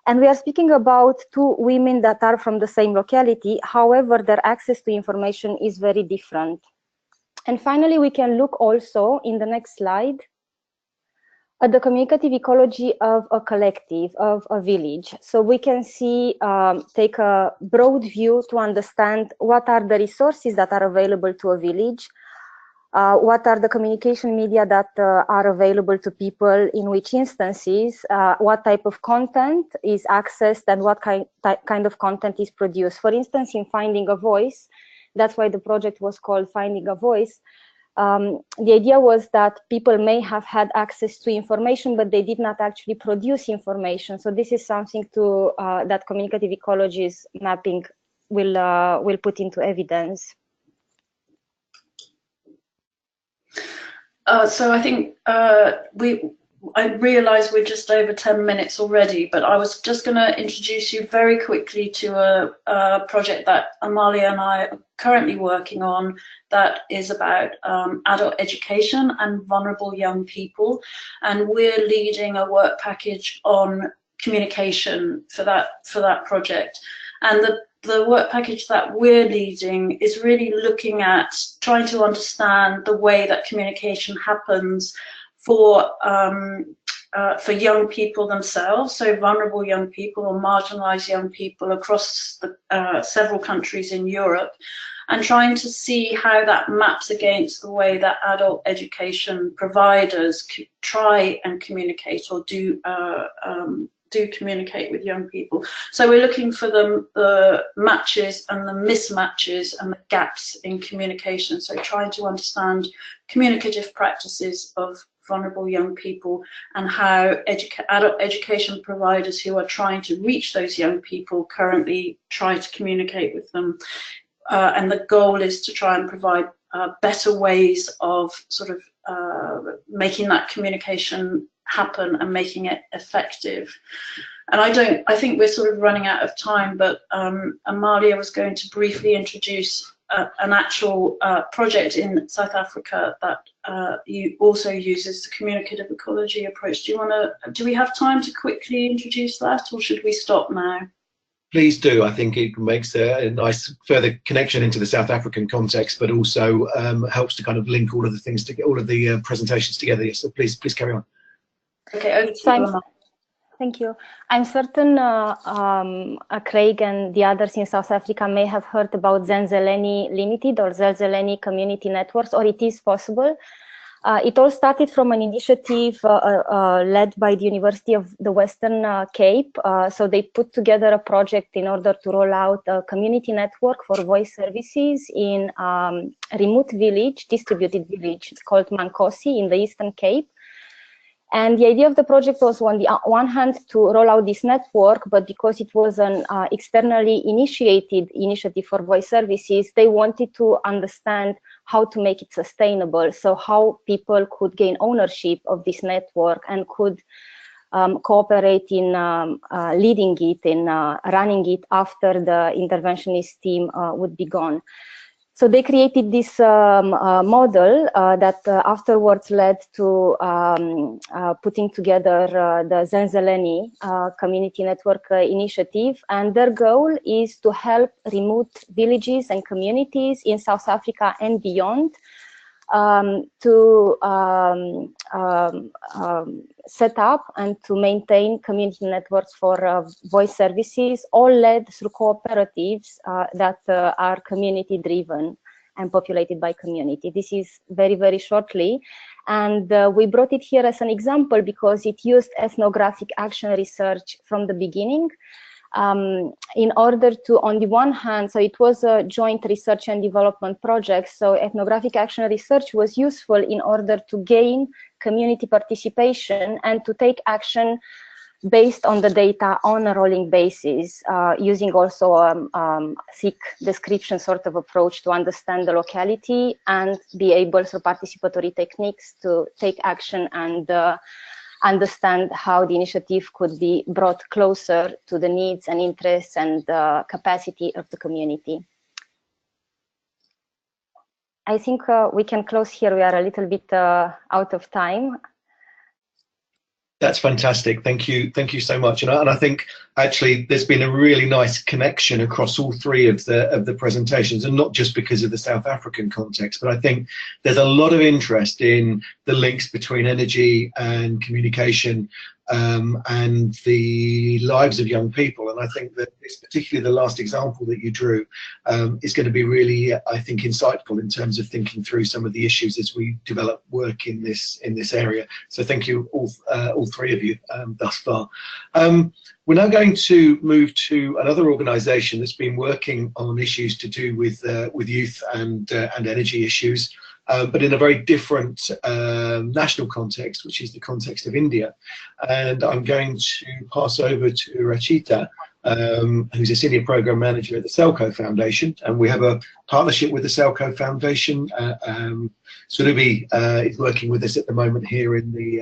And we are speaking about 2 women that are from the same locality. However, their access to information is very different. And finally, we can look also in the next slide at the communicative ecology of a collective, of a village. So we can see, take a broad view to understand what are the resources that are available to a village, what are the communication media that are available to people, in which instances, what type of content is accessed, and what kind of content is produced. For instance, in Finding a Voice, that's why the project was called Finding a Voice. The idea was that people may have had access to information, but they did not actually produce information. So this is something to that communicative ecologies mapping will put into evidence. So I think I realise we're just over 10 minutes already, but I was just going to introduce you very quickly to a project that Amalia and I are currently working on that is about adult education and vulnerable young people. And we're leading a work package on communication for that project. And the work package that we're leading is really looking at trying to understand the way that communication happens for young people themselves, so vulnerable young people or marginalized young people across the, several countries in Europe, and trying to see how that maps against the way that adult education providers try and communicate or do communicate with young people. So we're looking for the matches and the mismatches and the gaps in communication. So trying to understand communicative practices of vulnerable young people and how adult education providers who are trying to reach those young people currently try to communicate with them. And the goal is to try and provide better ways of sort of making that communication happen and making it effective. And I think we're sort of running out of time, but Amalia was going to briefly introduce an actual project in South Africa that also uses the communicative ecology approach. Do we have time to quickly introduce that, or should we stop now? Please do. I think it makes a nice further connection into the South African context, but also helps to kind of link all of the things to get all of the presentations together. So please carry on. Okay, over to you. Thank you. I'm certain Craig and the others in South Africa may have heard about Zenzeleni Limited or Zenzeleni Community Networks, or it is possible. It all started from an initiative led by the University of the Western Cape. So they put together a project in order to roll out a community network for voice services in a remote village, distributed village called Mankosi in the Eastern Cape. And the idea of the project was, on the one hand, to roll out this network, but because it was an externally initiated initiative for voice services, they wanted to understand how to make it sustainable. So how people could gain ownership of this network and could cooperate in leading it, in running it after the interventionist team would be gone. So they created this model that afterwards led to putting together the Zenzeleni Community Network Initiative. And their goal is to help remote villages and communities in South Africa and beyond to set up and to maintain community networks for voice services, all led through cooperatives that are community driven and populated by community. This is very, very shortly. And we brought it here as an example because it used ethnographic action research from the beginning. In order to, on the one hand, so it was a joint research and development project, so ethnographic action research was useful in order to gain community participation and to take action based on the data on a rolling basis, using also a thick description sort of approach to understand the locality and be able, through participatory techniques, to take action and understand how the initiative could be brought closer to the needs and interests and capacity of the community. I think we can close here. We are a little bit out of time. That's fantastic. Thank you so much. And I think actually there's been a really nice connection across all three of the presentations, and not just because of the South African context, but I think there's a lot of interest in the links between energy and communication and the lives of young people. And I think that it's particularly the last example that you drew is going to be really, I think, insightful in terms of thinking through some of the issues as we develop work in this area. So thank you all three of you thus far. We're now going to move to another organisation that's been working on issues to do with youth and energy issues, but in a very different national context, which is the context of India. And I'm going to pass over to Rachita, who's a senior program manager at the SELCO Foundation, and we have a partnership with the SELCO Foundation. Surubi is working with us at the moment here in the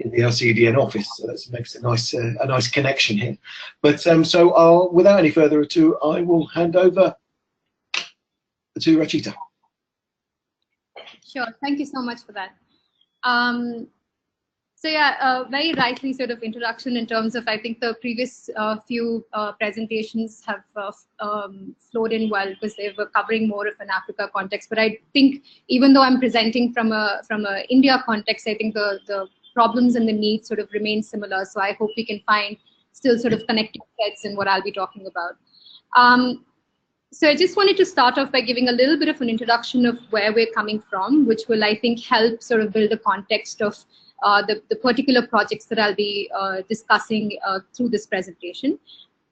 LCEDN office, so that makes a nice connection here. But so without any further ado, I will hand over to Rachita. Sure, thank you so much for that. So yeah, very rightly sort of introduction in terms of, I think the previous few presentations have flowed in well because they were covering more of an Africa context. But I think even though I'm presenting from a India context, I think the problems and the needs sort of remain similar. So I hope we can find still sort of connecting threads in what I'll be talking about. So I just wanted to start off by giving a little bit of an introduction of where we're coming from, which will, I think, help sort of build a context of the particular projects that I'll be discussing through this presentation.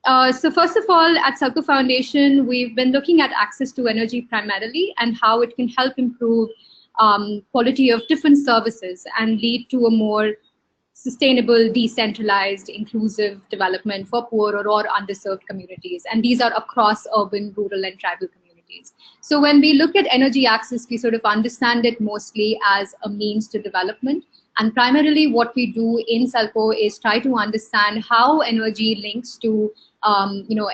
So first of all, at SELCO Foundation, we've been looking at access to energy primarily and how it can help improve quality of different services and lead to a more sustainable, decentralized, inclusive development for poorer or underserved communities. And these are across urban, rural, and tribal communities. So when we look at energy access, we sort of understand it mostly as a means to development. And primarily what we do in SELCO is try to understand how energy links to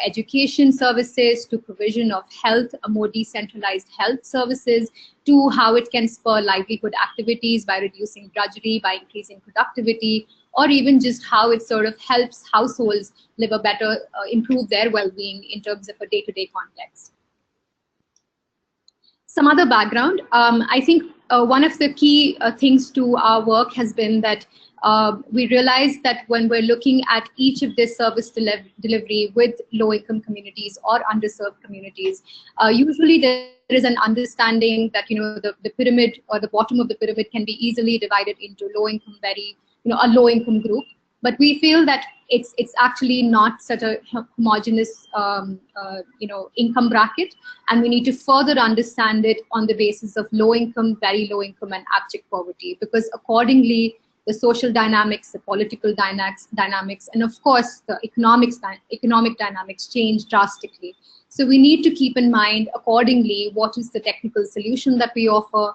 education services, to provision of health, a more decentralized health services, to how it can spur livelihood activities by reducing drudgery, by increasing productivity, or even just how it sort of helps households live a better, improve their well-being in terms of a day-to-day context. Some other background, I think one of the key things to our work has been that we realized that when we're looking at each of this service delivery with low-income communities or underserved communities, usually there is an understanding that the pyramid or the bottom of the pyramid can be easily divided into low-income, a low-income group. But we feel that it's actually not such a homogeneous income bracket, and we need to further understand it on the basis of low income, very low income, and abject poverty, because accordingly the social dynamics, the political dynamics, and of course the economic dynamics change drastically. So we need to keep in mind accordingly what is the technical solution that we offer.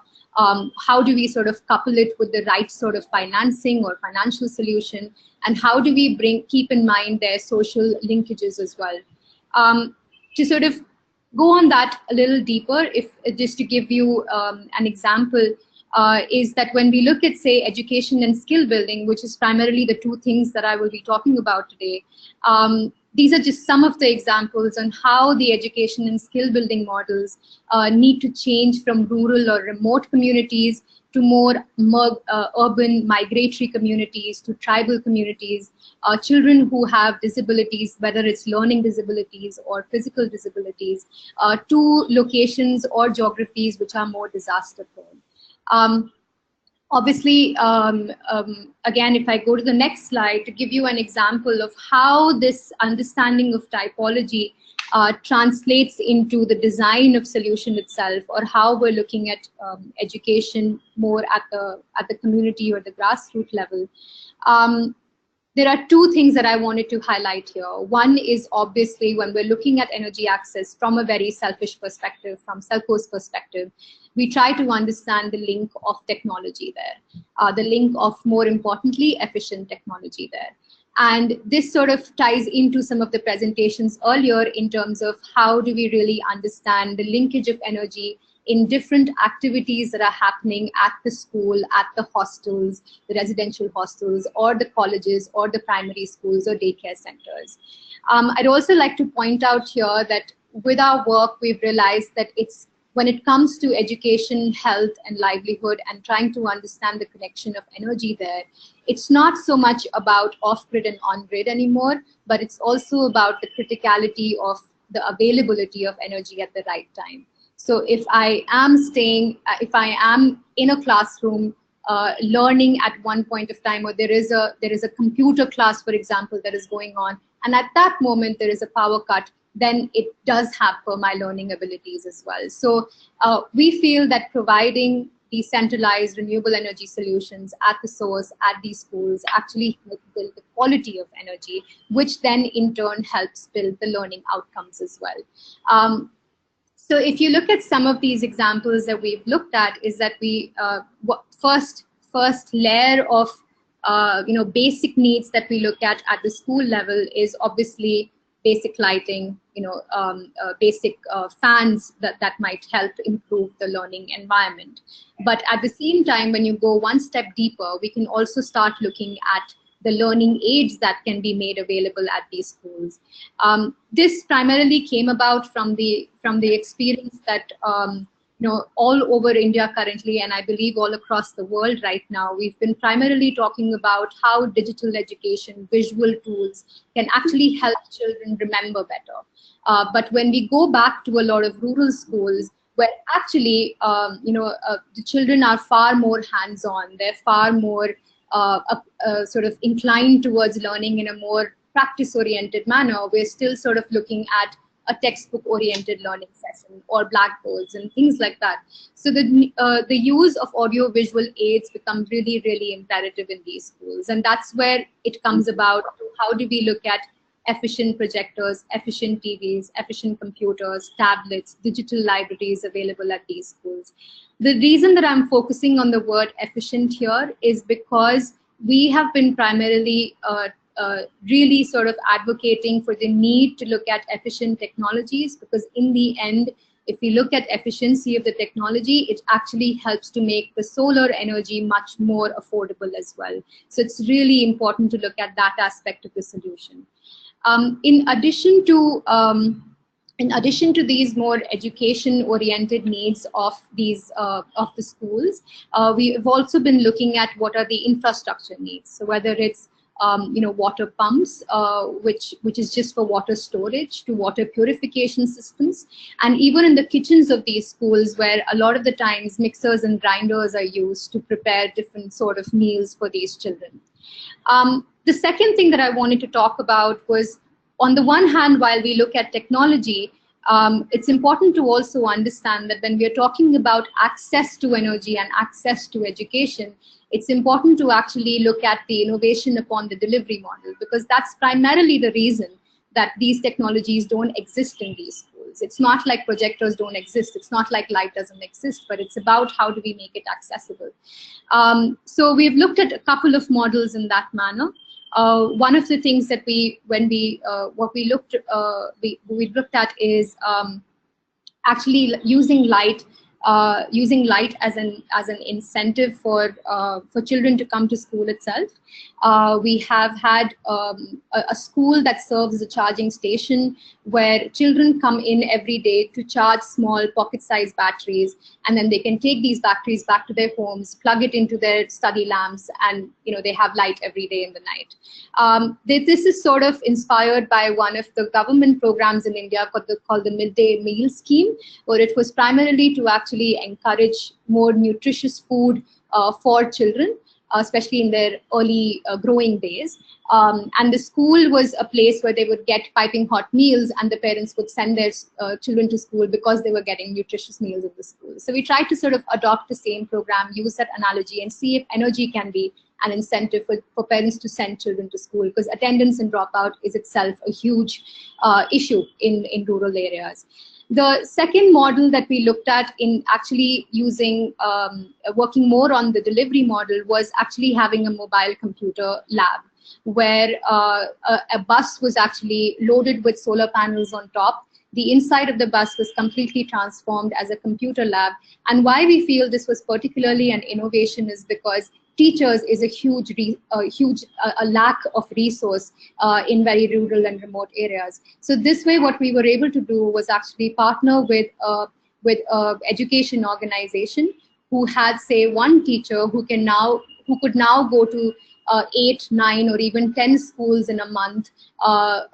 How do we sort of couple it with the right sort of financing or financial solution, and how do we keep in mind their social linkages as well. To sort of go on that a little deeper, just to give you an example, is that when we look at, say, education and skill building, which is primarily the two things that I will be talking about today, these are just some of the examples on how the education and skill building models need to change from rural or remote communities to more urban migratory communities, to tribal communities, children who have disabilities, whether it's learning disabilities or physical disabilities, to locations or geographies which are more disaster prone. Obviously, again, if I go to the next slide to give you an example of how this understanding of typology translates into the design of solution itself, or how we're looking at education more at the community or the grassroots level. There are two things that I wanted to highlight here. One is obviously when we're looking at energy access from a very selfish perspective, from SELCO's perspective, we try to understand the link of technology there, the link of, more importantly, efficient technology there. And this sort of ties into some of the presentations earlier in terms of how do we really understand the linkage of energy in different activities that are happening at the school, at the hostels, the residential hostels, or the colleges, or the primary schools or daycare centers. I'd also like to point out here that with our work, we've realized that when it comes to education, health, and livelihood, and trying to understand the connection of energy there, it's not so much about off-grid and on-grid anymore, but it's also about the criticality of the availability of energy at the right time. So if I am in a classroom learning at one point of time, or there is a computer class, for example, that is going on, and at that moment there is a power cut, then it does hamper my learning abilities as well. So we feel that providing decentralized renewable energy solutions at the source, at these schools, actually help build the quality of energy, which then in turn helps build the learning outcomes as well. So if you look at some of these examples that we've looked at, is that we first layer of basic needs that we look at the school level is obviously basic lighting, basic fans that might help improve the learning environment. But at the same time, when you go one step deeper, we can also start looking at the learning aids that can be made available at these schools. This primarily came about from the experience that all over India currently, and I believe all across the world right now, we've been primarily talking about how digital education, visual tools can actually help children remember better. But when we go back to a lot of rural schools, where actually the children are far more hands-on, they're far more sort of inclined towards learning in a more practice-oriented manner, we're still sort of looking at a textbook-oriented learning session or blackboards and things like that. So the use of audio-visual aids becomes really, really imperative in these schools. And that's where it comes about. How do we look at efficient projectors, efficient TVs, efficient computers, tablets, digital libraries available at these schools? The reason that I'm focusing on the word efficient here is because we have been primarily really sort of advocating for the need to look at efficient technologies, because in the end, if we look at efficiency of the technology, it actually helps to make the solar energy much more affordable as well. So it's really important to look at that aspect of the solution. In addition to in addition to these more education-oriented needs of these of the schools, we have also been looking at what are the infrastructure needs. So whether it's water pumps, which is just for water storage, to water purification systems, and even in the kitchens of these schools, where a lot of the times mixers and grinders are used to prepare different sort of meals for these children. The second thing that I wanted to talk about was, on the one hand, while we look at technology, it's important to also understand that when we are talking about access to energy and access to education, it's important to actually look at the innovation upon the delivery model, because that's primarily the reason that these technologies don't exist in these schools. It's not like projectors don't exist. It's not like light doesn't exist, but it's about how do we make it accessible. So we've looked at a couple of models in that manner. One of the things that we looked at is actually using light as an incentive for children to come to school itself. We have had a school that serves as a charging station where children come in every day to charge small pocket-sized batteries, and then they can take these batteries back to their homes, plug it into their study lamps, and they have light every day in the night. This is sort of inspired by one of the government programs in India called the Midday Meal Scheme, where it was primarily to actually encourage more nutritious food for children, especially in their early growing days. And the school was a place where they would get piping hot meals, and the parents would send their children to school because they were getting nutritious meals in the school. So we tried to sort of adopt the same program, use that analogy, and see if energy can be an incentive for parents to send children to school, because attendance and dropout is itself a huge issue in rural areas. The second model that we looked at in actually using, working more on the delivery model, was actually having a mobile computer lab, where a bus was actually loaded with solar panels on top. The inside of the bus was completely transformed as a computer lab. And why we feel this was particularly an innovation is because teachers is a huge lack of resource in very rural and remote areas. So this way, what we were able to do was actually partner with education organization who had, say, one teacher who could now go to 8, 9, or even 10 schools in a month,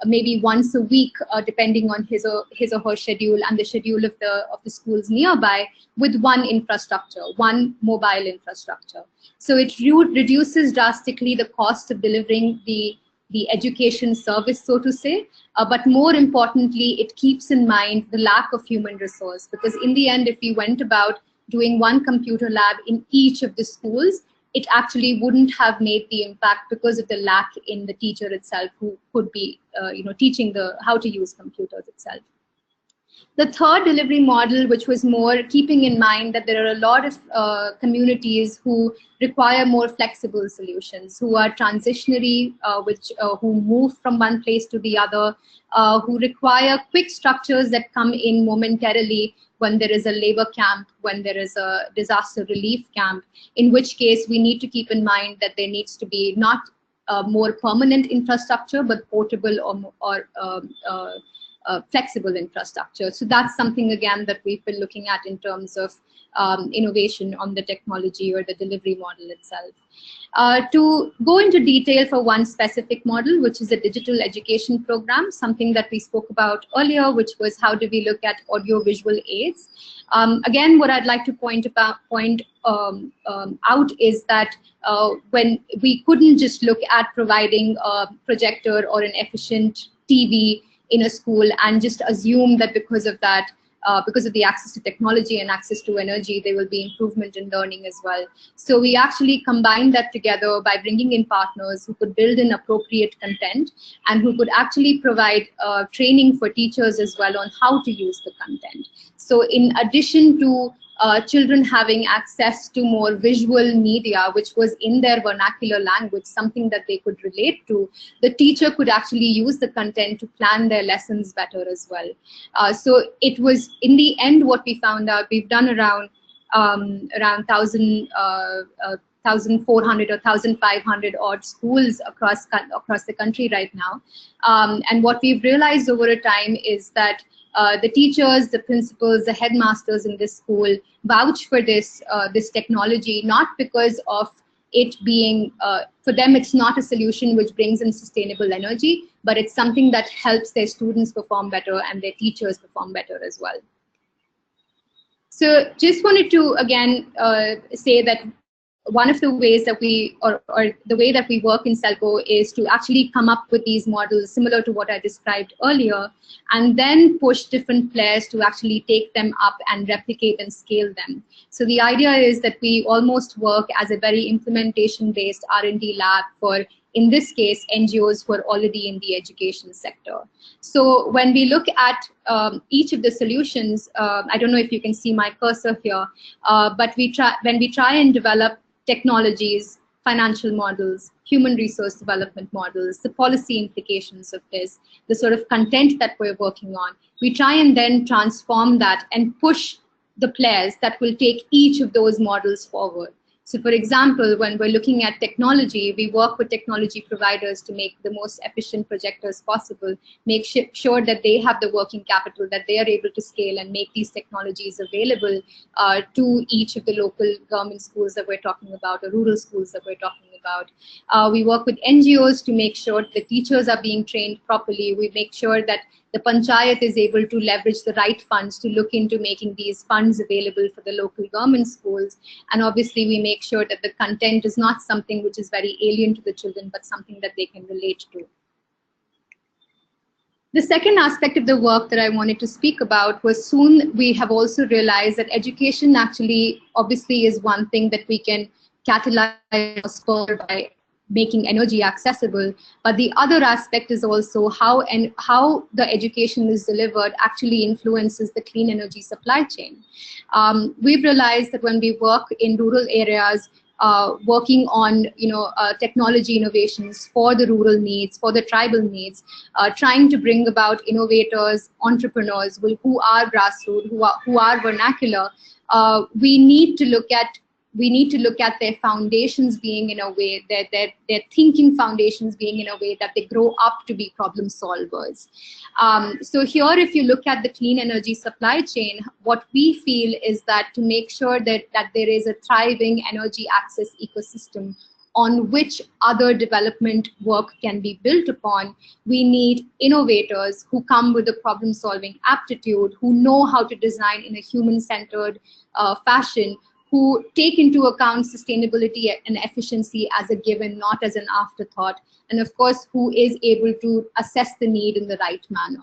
maybe once a week, depending on his or her schedule and the schedule of the schools nearby, with one infrastructure, one mobile infrastructure. So it reduces drastically the cost of delivering the education service, so to say, but more importantly, it keeps in mind the lack of human resource, because in the end, if we went about doing one computer lab in each of the schools, it actually wouldn't have made the impact because of the lack in the teacher itself, who could be teaching how to use computers itself. The third delivery model, which was more keeping in mind that there are a lot of communities who require more flexible solutions, who are transitionary, who move from one place to the other, who require quick structures that come in momentarily when there is a labor camp, when there is a disaster relief camp, in which case we need to keep in mind that there needs to be not more permanent infrastructure, but portable or flexible infrastructure. So that's something, again, that we've been looking at in terms of innovation on the technology or the delivery model itself. To go into detail for one specific model, which is a digital education program, something that we spoke about earlier, which was how do we look at audiovisual aids. Again, what I'd like to point out is that when we couldn't just look at providing a projector or an efficient TV in a school and just assume that because of that, because of the access to technology and access to energy, there will be improvement in learning as well. So we actually combined that together by bringing in partners who could build in appropriate content and who could actually provide training for teachers as well on how to use the content. So in addition to children having access to more visual media, which was in their vernacular language, something that they could relate to, the teacher could actually use the content to plan their lessons better as well. So it was, in the end, what we found out, we've done around 1,400 or 1,500 odd schools across the country right now. And what we've realized over a time is that the teachers, the principals, the headmasters in this school vouch for this technology, not because of it being, for them it's not a solution which brings in sustainable energy, but it's something that helps their students perform better and their teachers perform better as well. So just wanted to again say that one of the ways that we, or the way that we work in SELCO is to actually come up with these models similar to what I described earlier, and then push different players to actually take them up and replicate and scale them. So the idea is that we almost work as a very implementation-based R&D lab for, in this case, NGOs who are already in the education sector. So when we look at each of the solutions, I don't know if you can see my cursor here, but when we try and develop technologies, financial models, human resource development models, the policy implications of this, the sort of content that we're working on, we try and then transform that and push the players that will take each of those models forward. So for example, when we're looking at technology, we work with technology providers to make the most efficient projectors possible, make sure that they have the working capital, that they are able to scale and make these technologies available to each of the local government schools that we're talking about, or rural schools that we're talking about. We work with NGOs to make sure the teachers are being trained properly. We make sure that the panchayat is able to leverage the right funds to look into making these funds available for the local government schools. And obviously we make sure that the content is not something which is very alien to the children, but something that they can relate to. The second aspect of the work that I wanted to speak about was, soon we have also realized that education actually obviously is one thing that we can catalyze further by making energy accessible, but the other aspect is also how the education is delivered actually influences the clean energy supply chain. We've realized that when we work in rural areas, working on technology innovations for the rural needs, for the tribal needs, trying to bring about innovators, entrepreneurs who are grassroots, who are vernacular, we need to look at their foundations being in a way, their thinking foundations being in a way that they grow up to be problem solvers. So here, if you look at the clean energy supply chain, what we feel is that to make sure that there is a thriving energy access ecosystem on which other development work can be built upon, we need innovators who come with a problem-solving aptitude, who know how to design in a human-centered fashion, who take into account sustainability and efficiency as a given, not as an afterthought, and of course, who is able to assess the need in the right manner.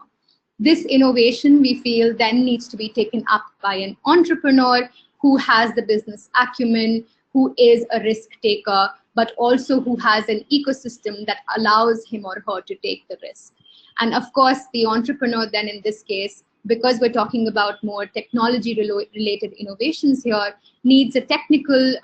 This innovation, we feel, then needs to be taken up by an entrepreneur who has the business acumen, who is a risk taker, but also who has an ecosystem that allows him or her to take the risk. And of course, the entrepreneur then in this case, because we're talking about more technology-related innovations here, needs a technical,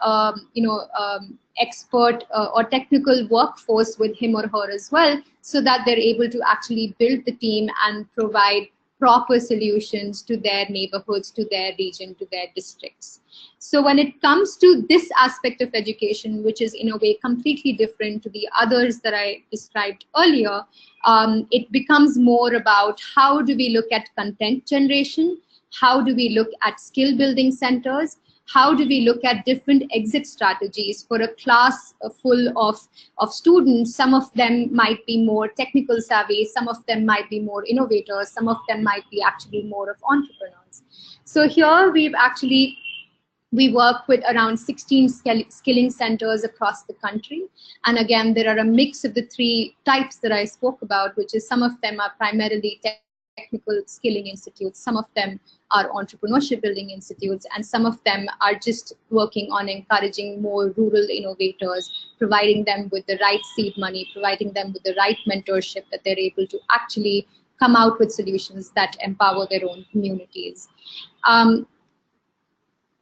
expert or technical workforce with him or her as well, so that they're able to actually build the team and provide proper solutions to their neighborhoods, to their region, to their districts. So when it comes to this aspect of education, which is in a way completely different to the others that I described earlier, it becomes more about how do we look at content generation, how do we look at skill building centers, how do we look at different exit strategies for a class full of students. Some of them might be more technical savvy, some of them might be more innovators, some of them might be actually more of entrepreneurs. So here we work with around 16 skilling centers across the country. And again, there are a mix of the three types that I spoke about, which is some of them are primarily technical skilling institutes, some of them are entrepreneurship building institutes, and some of them are just working on encouraging more rural innovators, providing them with the right seed money, providing them with the right mentorship that they're able to actually come out with solutions that empower their own communities.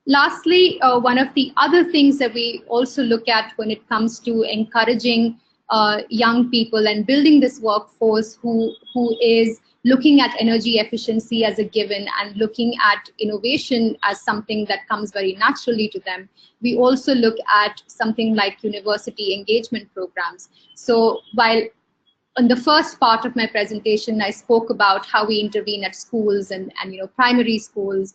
Lastly, one of the other things that we also look at when it comes to encouraging young people and building this workforce who is looking at energy efficiency as a given and looking at innovation as something that comes very naturally to them, we also look at something like university engagement programs. So while on the first part of my presentation, I spoke about how we intervene at schools and primary schools.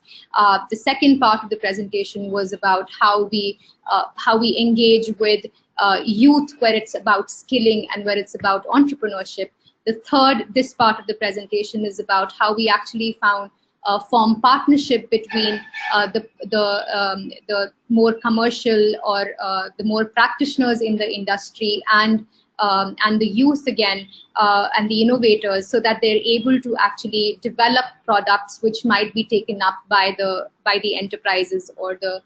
The second part of the presentation was about how we engage with youth, where it's about skilling and where it's about entrepreneurship. This part of the presentation is about how we actually form partnership between the more commercial or the more practitioners in the industry and the youth again, and the innovators, so that they're able to actually develop products which might be taken up by the enterprises or the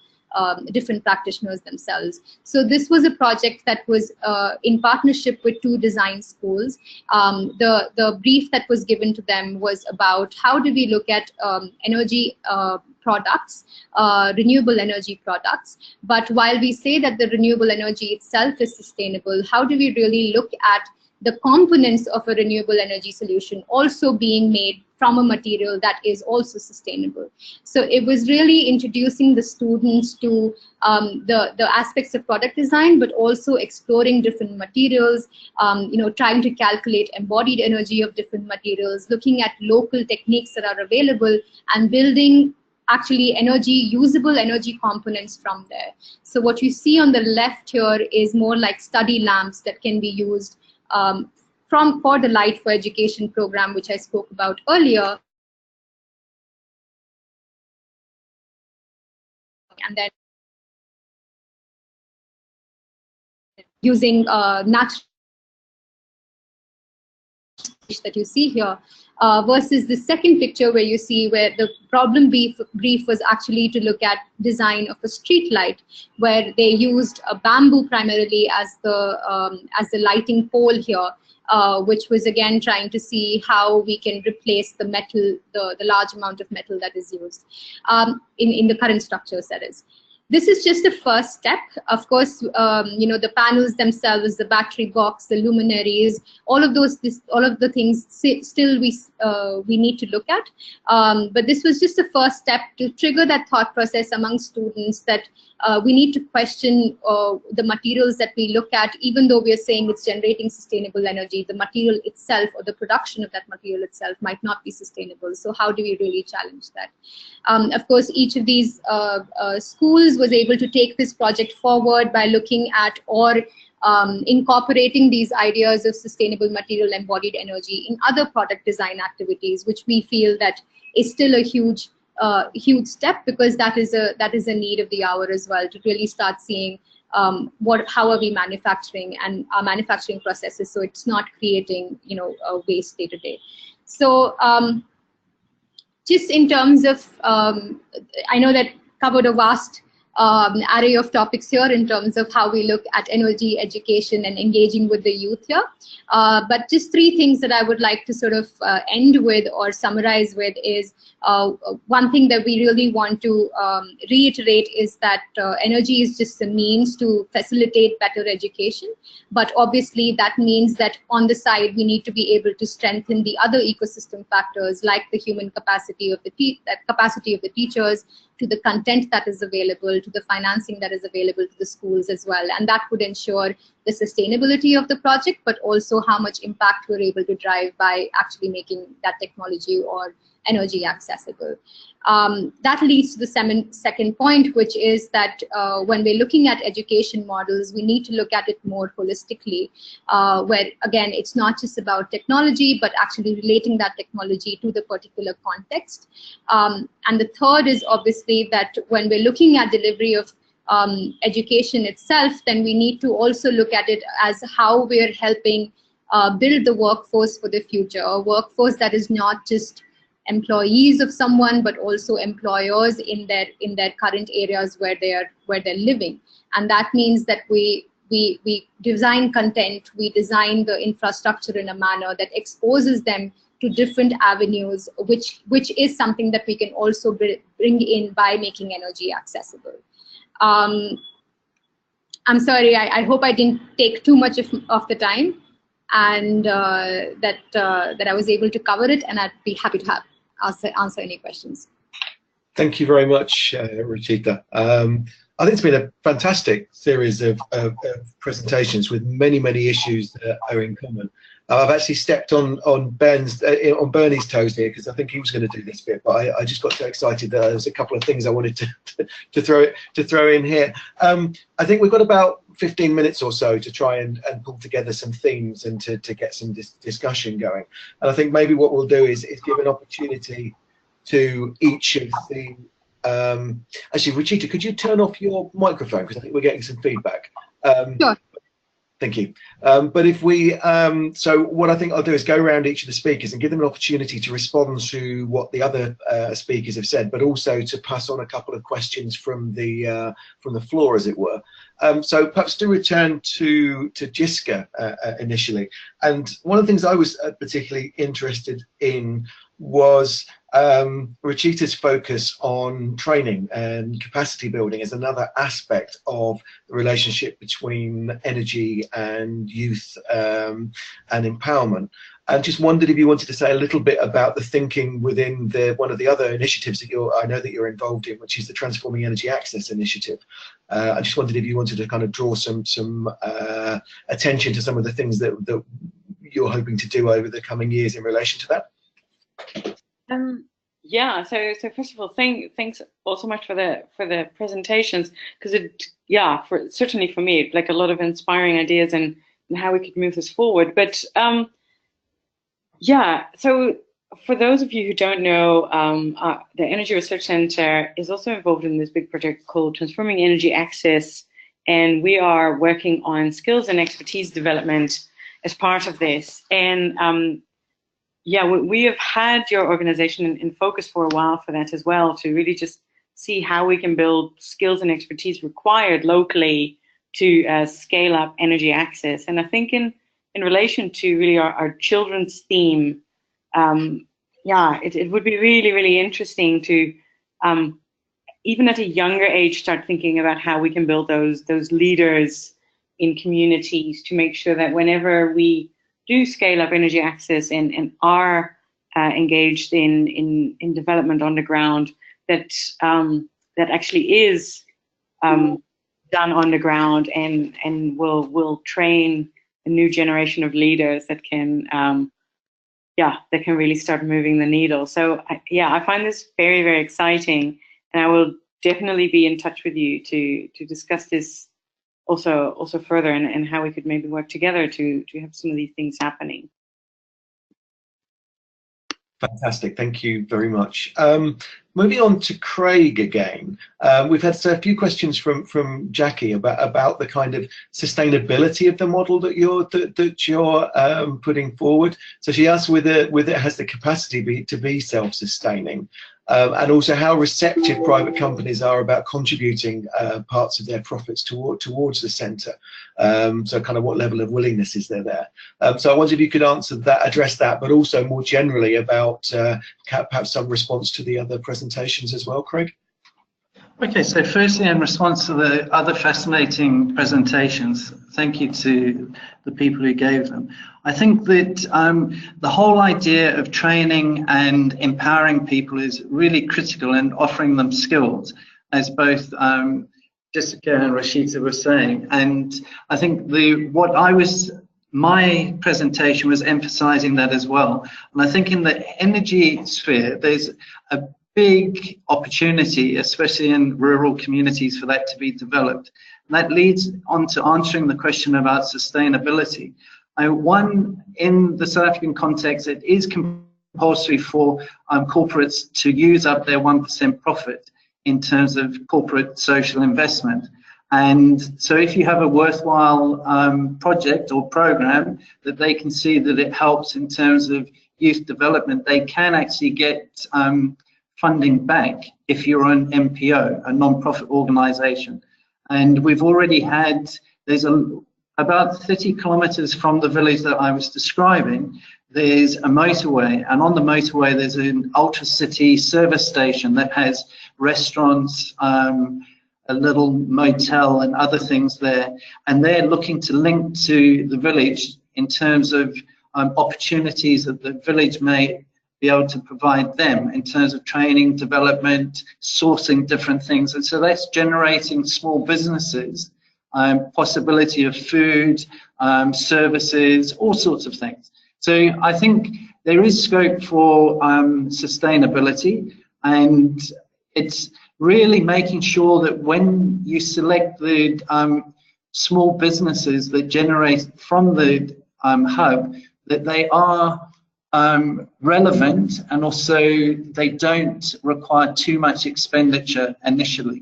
different practitioners themselves. So this was a project that was in partnership with 2 design schools. The brief that was given to them was about how do we look at energy products, renewable energy products. But while we say that the renewable energy itself is sustainable, how do we really look at the components of a renewable energy solution also being made from a material that is also sustainable? So it was really introducing the students to the aspects of product design, but also exploring different materials, trying to calculate embodied energy of different materials, looking at local techniques that are available, and building actually usable energy components from there. So what you see on the left here is more like study lamps that can be used for the Light for Education program, which I spoke about earlier. And then using natural that you see here, versus the second picture where you see where the problem brief was actually to look at design of a street light, where they used a bamboo primarily as the lighting pole here, which was again trying to see how we can replace the metal, the large amount of metal that is used in the current structures, that is. This is just the first step. Of course, the panels themselves, the battery box, the luminaries, all of the things still we need to look at. But this was just the first step to trigger that thought process among students that we need to question the materials that we look at. Even though we are saying it's generating sustainable energy, the material itself or the production of that material itself might not be sustainable. So how do we really challenge that? Of course, each of these schools was able to take this project forward by looking at or incorporating these ideas of sustainable material embodied energy in other product design activities, which we feel that is still a huge step, because that is a need of the hour as well, to really start seeing how are we manufacturing and our manufacturing processes, so it's not creating a waste day to day. So just in terms of I know that covered a vast array of topics here in terms of how we look at energy education and engaging with the youth here. But just 3 things that I would like to sort of end with or summarize with is one thing that we really want to reiterate is that energy is just a means to facilitate better education. But obviously that means that on the side we need to be able to strengthen the other ecosystem factors, like the human capacity of the teachers, to the content that is available, to the financing that is available to the schools as well. And that would ensure the sustainability of the project, but also how much impact we're able to drive by actually making that technology or energy accessible. That leads to the second point, which is that when we're looking at education models, we need to look at it more holistically, where again, it's not just about technology, but actually relating that technology to the particular context. And the third is obviously that when we're looking at delivery of education itself, then we need to also look at it as how we're helping build the workforce for the future, a workforce that is not just employees of someone, but also employers in their current areas where they're living. And that means that we design content, we design the infrastructure in a manner that exposes them to different avenues, which is something that we can also bring in by making energy accessible. I'm sorry, I hope I didn't take too much of the time, and that I was able to cover it, and I'd be happy to answer any questions. Thank you very much, Rachita. I think it's been a fantastic series of presentations with many issues that are in common. I've actually stepped on Bernie's toes here because I think he was going to do this bit, but I just got so excited that there was a couple of things I wanted to throw in here. I think we've got about 15 minutes or so to try and pull together some themes and to get some discussion going. And I think maybe what we'll do is give an opportunity to each of the actually, Rachita, could you turn off your microphone because I think we're getting some feedback. Sure. Thank you. But if we, so what I think I'll do is go around each of the speakers and give them an opportunity to respond to what the other speakers have said, but also to pass on a couple of questions from the floor, as it were. So perhaps to return to Jiska initially. And one of the things I was particularly interested in was Rachita's focus on training and capacity building as another aspect of the relationship between energy and youth and empowerment. And just wondered if you wanted to say a little bit about the thinking within one of the other initiatives that I know that you're involved in, which is the Transforming Energy Access Initiative. I just wondered if you wanted to kind of draw some attention to some of the things that you're hoping to do over the coming years in relation to that. Yeah, so first of all, thanks all so much for the presentations, because certainly for me, like a lot of inspiring ideas and how we could move this forward. But yeah, so for those of you who don't know, the Energy Research Center is also involved in this big project called Transforming Energy Access, and we are working on skills and expertise development as part of this. And yeah, we have had your organization in focus for a while for that as well, to really just see how we can build skills and expertise required locally to scale up energy access. And I think in relation to really our children's theme, yeah, it would be really interesting to even at a younger age start thinking about how we can build those leaders in communities to make sure that whenever we do scale up energy access and are engaged in development on the ground, that that actually is done on the ground and will train a new generation of leaders that can that can really start moving the needle. So I find this very exciting, and I will definitely be in touch with you to discuss this also further, and how we could maybe work together to have some of these things happening. Fantastic, thank you very much. Moving on to Craig again, we've had a few questions from Jackie about the kind of sustainability of the model that you're putting forward. So she asked whether it has the capacity to be self-sustaining, and also how receptive private companies are about contributing parts of their profits towards the centre. So kind of what level of willingness is there? So I wonder if you could address that, but also more generally about perhaps some response to the other presentations as well, Craig. Okay, so firstly, in response to the other fascinating presentations, thank you to the people who gave them. I think that the whole idea of training and empowering people is really critical, and offering them skills, as both Jiska and Rachita were saying. And I think my presentation was emphasizing that as well. And I think in the energy sphere, there's a big opportunity, especially in rural communities, for that to be developed. And that leads on to answering the question about sustainability. One, in the South African context, it is compulsory for corporates to use up their 1% profit in terms of corporate social investment. And so if you have a worthwhile project or program that they can see that it helps in terms of youth development, they can actually get funding back if you're an NPO, a non-profit organization. And we've already had, about 30 kilometers from the village that I was describing, there's a motorway, and on the motorway there's an ultra-city service station that has restaurants, a little motel and other things there, and they're looking to link to the village in terms of opportunities that the village may be able to provide them in terms of training, development, sourcing different things. And so that's generating small businesses, possibility of food, services, all sorts of things. So I think there is scope for sustainability, and it's really making sure that when you select the small businesses that generate from the hub, that they are relevant, and also they don't require too much expenditure initially.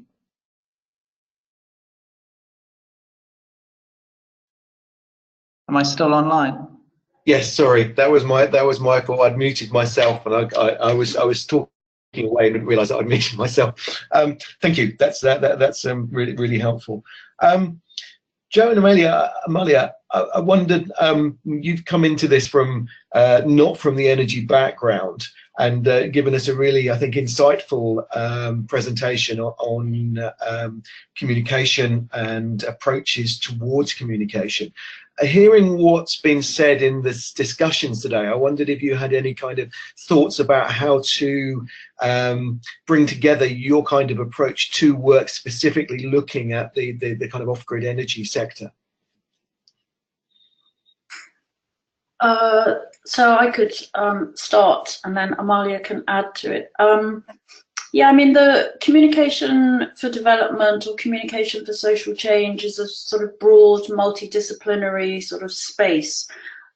Am I still online? Yes, sorry, that was my fault. I'd muted myself, and I was talking away and didn't realise that I'd muted myself. Thank you. That's really helpful. Joe and Amalia, I wondered, you've come into this from not from the energy background, and given us a really, I think, insightful presentation on communication and approaches towards communication. Hearing what's been said in the discussions today, I wondered if you had any kind of thoughts about how to bring together your kind of approach to work specifically looking at the kind of off-grid energy sector. So I could start, and then Amalia can add to it. Yeah, I mean, the communication for development or communication for social change is a sort of broad, multidisciplinary sort of space,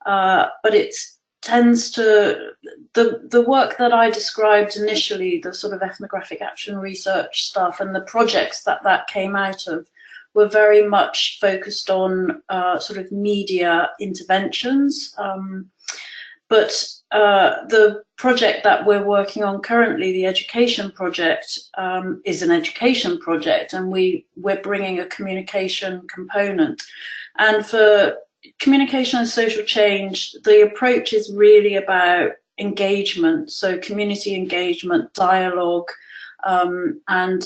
but it tends to, the work that I described initially, the sort of ethnographic action research stuff and the projects that came out of, were very much focused on sort of media interventions. But the project that we're working on currently, the education project, is an education project, and we're bringing a communication component. And for communication and social change, the approach is really about engagement, so community engagement, dialogue, and,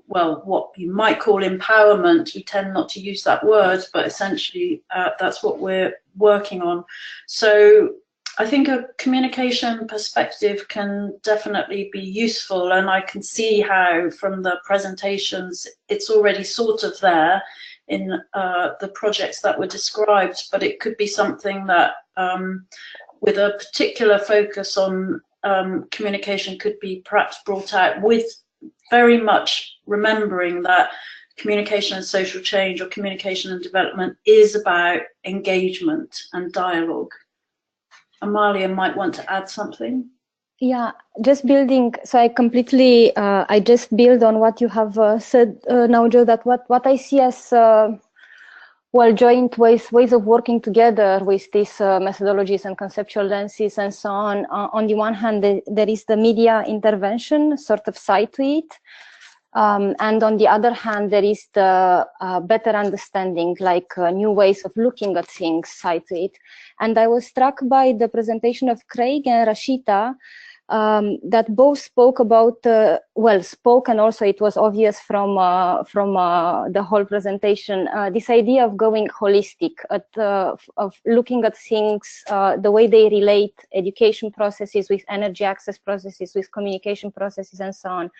well, what you might call empowerment. We tend not to use that word, but essentially that's what we're working on. So I think a communication perspective can definitely be useful, and I can see how from the presentations it's already sort of there in the projects that were described, but it could be something that with a particular focus on communication could be perhaps brought out, with very much remembering that communication and social change, or communication and development, is about engagement and dialogue. Amalia might want to add something. Yeah, just building. So I completely, I just build on what you have said now, Joe. That what I see as well, joint ways of working together with these methodologies and conceptual lenses and so on. On the one hand, there is the media intervention sort of side to it. And on the other hand, there is the better understanding, like new ways of looking at things side to it. And I was struck by the presentation of Craig and Rachita, that both spoke about, spoke, and also it was obvious from the whole presentation, this idea of going holistic, of looking at things, the way they relate education processes with energy access processes, with communication processes, and so on.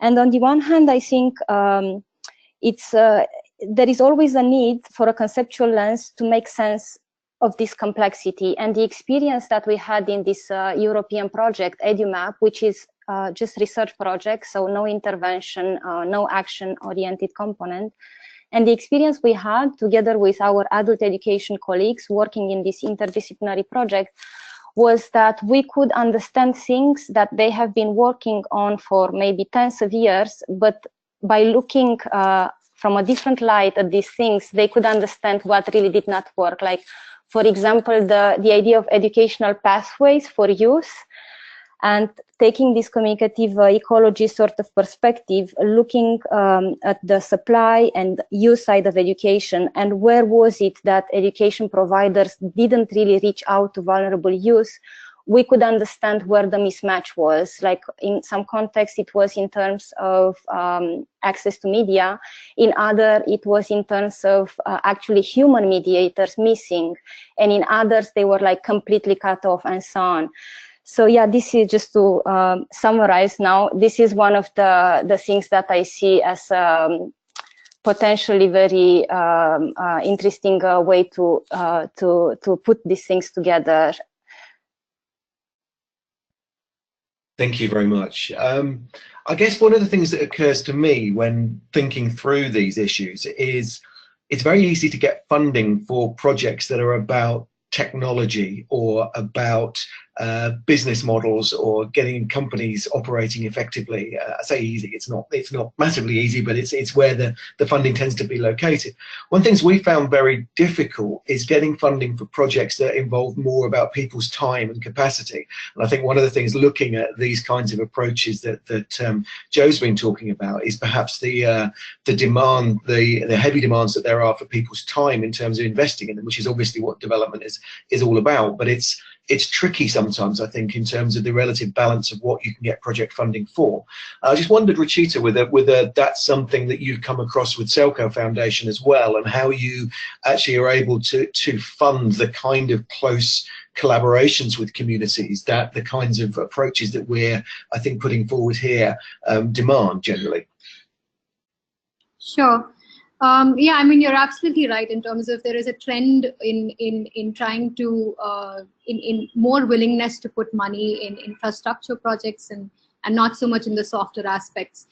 And on the one hand, I think there is always a need for a conceptual lens to make sense of this complexity. And the experience that we had in this European project, EduMap, which is just research project, so no intervention, no action-oriented component. And the experience we had together with our adult education colleagues working in this interdisciplinary project was that we could understand things that they have been working on for maybe tens of years, but by looking from a different light at these things, they could understand what really did not work. Like, for example, the idea of educational pathways for youth, and taking this communicative ecology sort of perspective, looking at the supply and use side of education, and where was it that education providers didn't really reach out to vulnerable youth, we could understand where the mismatch was. Like, in some context, it was in terms of access to media. In other, it was in terms of actually human mediators missing. And in others, they were like completely cut off and so on. So yeah, this is just to summarize now. This is one of the things that I see as potentially very interesting way to put these things together. Thank you very much. I guess one of the things that occurs to me when thinking through these issues is it's very easy to get funding for projects that are about technology or about business models or getting companies operating effectively. I say easy, it's not massively easy, but it's where the funding tends to be located. One of the things we found very difficult is getting funding for projects that involve more about people's time and capacity. And I think one of the things looking at these kinds of approaches that Joe's been talking about is perhaps the demand, the heavy demands that there are for people's time in terms of investing in them, which is obviously what development is all about. But it's tricky sometimes, I think, in terms of the relative balance of what you can get project funding for. I just wondered, Rachita, whether that's something that you've come across with SELCO Foundation as well, and how you actually are able to fund the kind of close collaborations with communities that the kinds of approaches that we're, I think, putting forward here demand generally. Sure. Yeah, I mean, you're absolutely right in terms of there is a trend in trying to, in more willingness to put money in infrastructure projects and not so much in the softer aspects.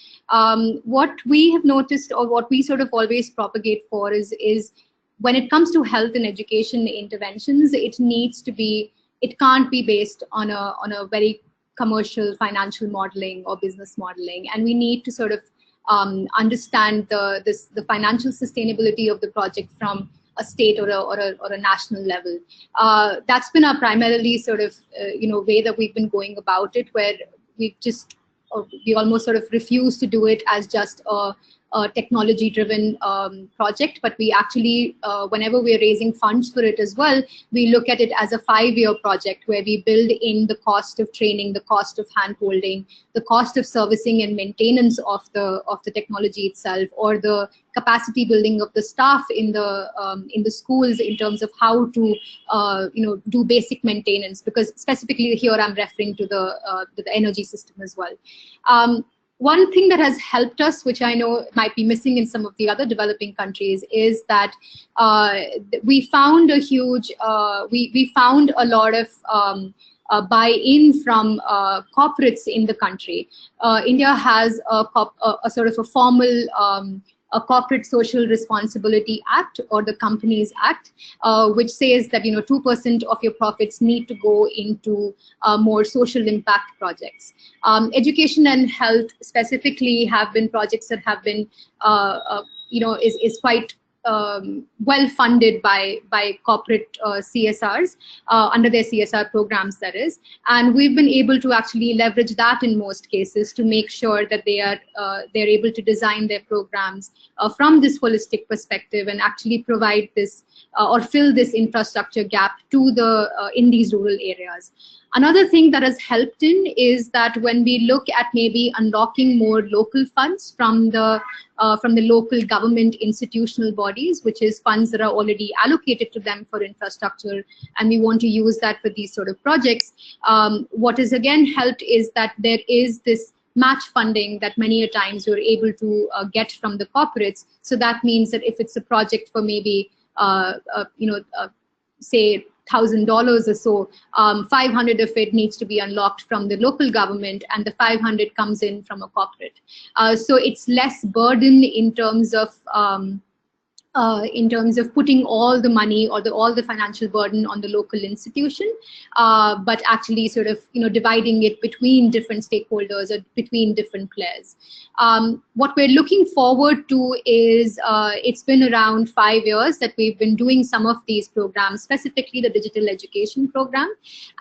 What we have noticed, or what we sort of always propagate for is when it comes to health and education interventions, it needs to be, it can't be based on a very commercial financial modeling or business modeling, and we need to sort of understand the financial sustainability of the project from a state or a national level. That's been our primarily sort of way that we've been going about it, where we almost sort of refuse to do it as just a technology-driven project, but we actually, whenever we're raising funds for it as well, we look at it as a 5-year project where we build in the cost of training, the cost of hand-holding, the cost of servicing and maintenance of the technology itself, or the capacity building of the staff in the schools in terms of how to do basic maintenance, because specifically here I'm referring to the energy system as well. One thing that has helped us, which I know might be missing in some of the other developing countries, is that we found a huge, we found a lot of buy-in from corporates in the country. India has a sort of a formal a Corporate Social Responsibility Act, or the Companies Act, which says that 2% of your profits need to go into more social impact projects. Education and health specifically have been projects that have been is quite well funded by corporate CSRs under their CSR programs, that is, and we've been able to actually leverage that in most cases to make sure that they're able to design their programs from this holistic perspective and actually provide this or fill this infrastructure gap to in these rural areas. Another thing that has helped in is that when we look at maybe unlocking more local funds from the local government institutional bodies, which is funds that are already allocated to them for infrastructure, and we want to use that for these sort of projects, what has again helped is that there is this match funding that many a times you're able to get from the corporates. So that means that if it's a project for maybe say $1,000 or so, 500 of it needs to be unlocked from the local government, and the 500 comes in from a corporate. So it's less burden in terms of putting all the money or all the financial burden on the local institution, but actually sort of dividing it between different stakeholders or between different players. What we're looking forward to is it's been around 5 years that we've been doing some of these programs, specifically the digital education program,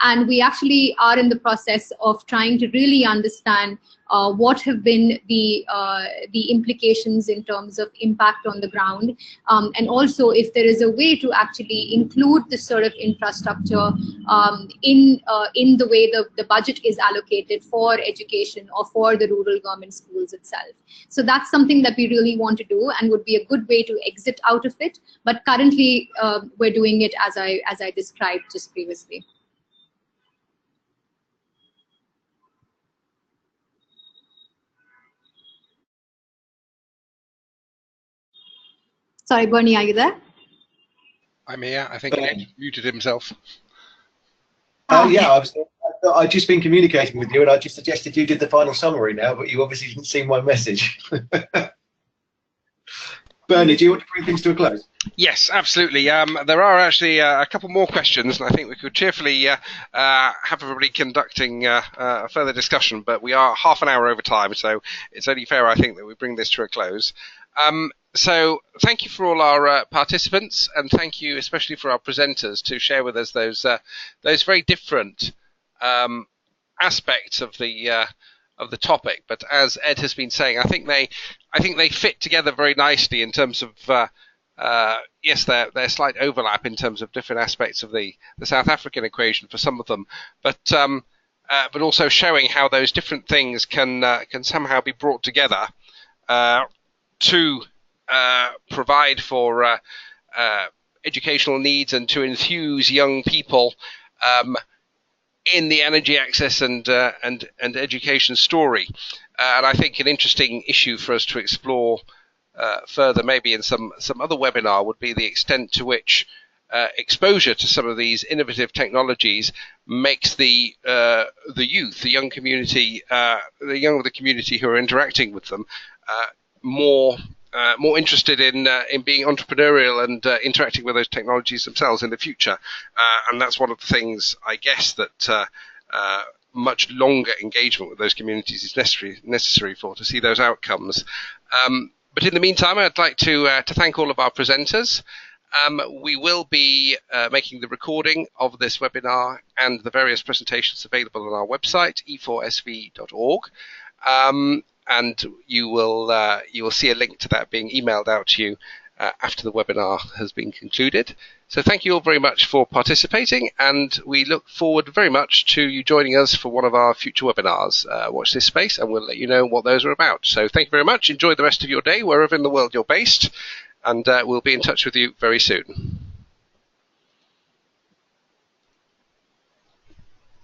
and we actually are in the process of trying to really understand what have been the implications in terms of impact on the ground, and also if there is a way to actually include this sort of infrastructure in the way the budget is allocated for education or for the rural government schools itself. So that's something that we really want to do and would be a good way to exit out of it. But currently we're doing it as I described just previously. Sorry, Bernie, are you there? I'm here. I think Ed muted himself. Yeah, I've just been communicating with you, and I just suggested you did the final summary now, but you obviously didn't see my message. Bernie, do you want to bring things to a close? Yes, absolutely. There are actually a couple more questions, and I think we could cheerfully have everybody conducting a further discussion, but we are half an hour over time, so it's only fair, I think, that we bring this to a close. So thank you for all our participants, and thank you especially for our presenters to share with us those very different aspects of the topic. But as Ed has been saying, I think they fit together very nicely in terms of yes, their slight overlap in terms of different aspects of the South African equation for some of them, but also showing how those different things can somehow be brought together to provide for educational needs and to enthuse young people in the energy access and education story. And I think an interesting issue for us to explore further, maybe in some other webinar, would be the extent to which exposure to some of these innovative technologies makes the youth, the young community, the young of the community who are interacting with them, more interested in being entrepreneurial and interacting with those technologies themselves in the future. And that's one of the things, I guess, that much longer engagement with those communities is necessary for, to see those outcomes. But in the meantime, I'd like to thank all of our presenters. We will be making the recording of this webinar and the various presentations available on our website, e4sv.org. And you will see a link to that being emailed out to you after the webinar has been concluded. So thank you all very much for participating, and we look forward very much to you joining us for one of our future webinars. Watch this space and we'll let you know what those are about. So thank you very much. Enjoy the rest of your day wherever in the world you're based, and we'll be in touch with you very soon.